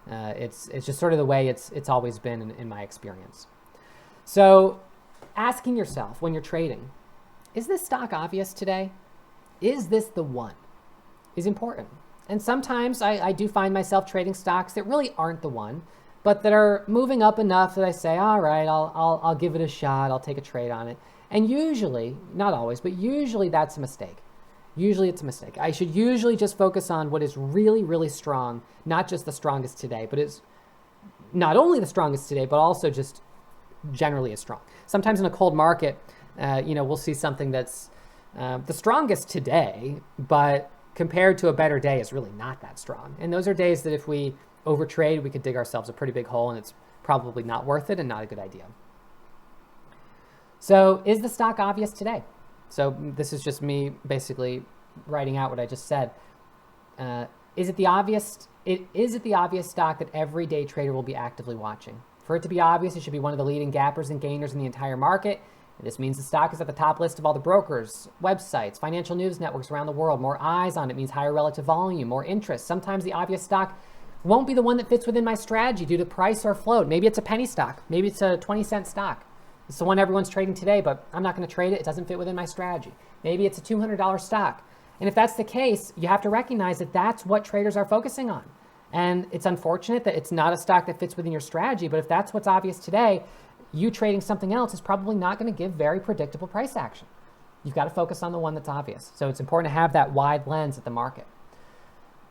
It's just sort of the way it's always been in my experience. So asking yourself when you're trading, is this stock obvious today? Is this the one? Is important. And sometimes I do find myself trading stocks that really aren't the one, but that are moving up enough that I say, all right, I'll give it a shot. I'll take a trade on it. And usually, not always, but usually that's a mistake. Usually it's a mistake. I should usually just focus on what is really, really strong, not just the strongest today, but is not only the strongest today, but also just generally as strong. Sometimes in a cold market, we'll see something that's the strongest today, but compared to a better day is really not that strong. And those are days that if we overtrade, we could dig ourselves a pretty big hole, and it's probably not worth it and not a good idea. So is the stock obvious today? So this is just me basically writing out what I just said. Is it the obvious stock that every day trader will be actively watching? For it to be obvious, it should be one of the leading gappers and gainers in the entire market. This means the stock is at the top list of all the brokers, websites, financial news networks around the world. More eyes on it means higher relative volume, more interest. Sometimes the obvious stock won't be the one that fits within my strategy due to price or float. Maybe it's a penny stock. Maybe it's a 20-cent stock. It's the one everyone's trading today, but I'm not going to trade it. It doesn't fit within my strategy. Maybe it's a $200 stock. And if that's the case, you have to recognize that that's what traders are focusing on. And it's unfortunate that it's not a stock that fits within your strategy, but if that's what's obvious today, you trading something else is probably not going to give very predictable price action. You've got to focus on the one that's obvious. So it's important to have that wide lens at the market.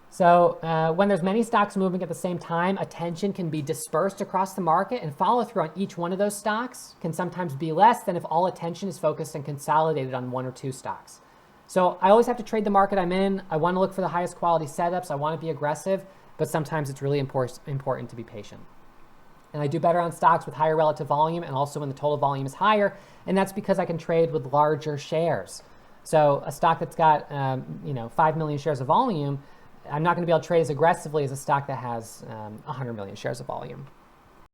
So when there's many stocks moving at the same time, attention can be dispersed across the market, and follow through on each one of those stocks can sometimes be less than if all attention is focused and consolidated on one or two stocks. So I always have to trade the market I'm in. I want to look for the highest quality setups. I want to be aggressive, but sometimes it's really important to be patient. And I do better on stocks with higher relative volume and also when the total volume is higher, and that's because I can trade with larger shares. So a stock that's got 5 million shares of volume, I'm not going to be able to trade as aggressively as a stock that has 100 million shares of volume.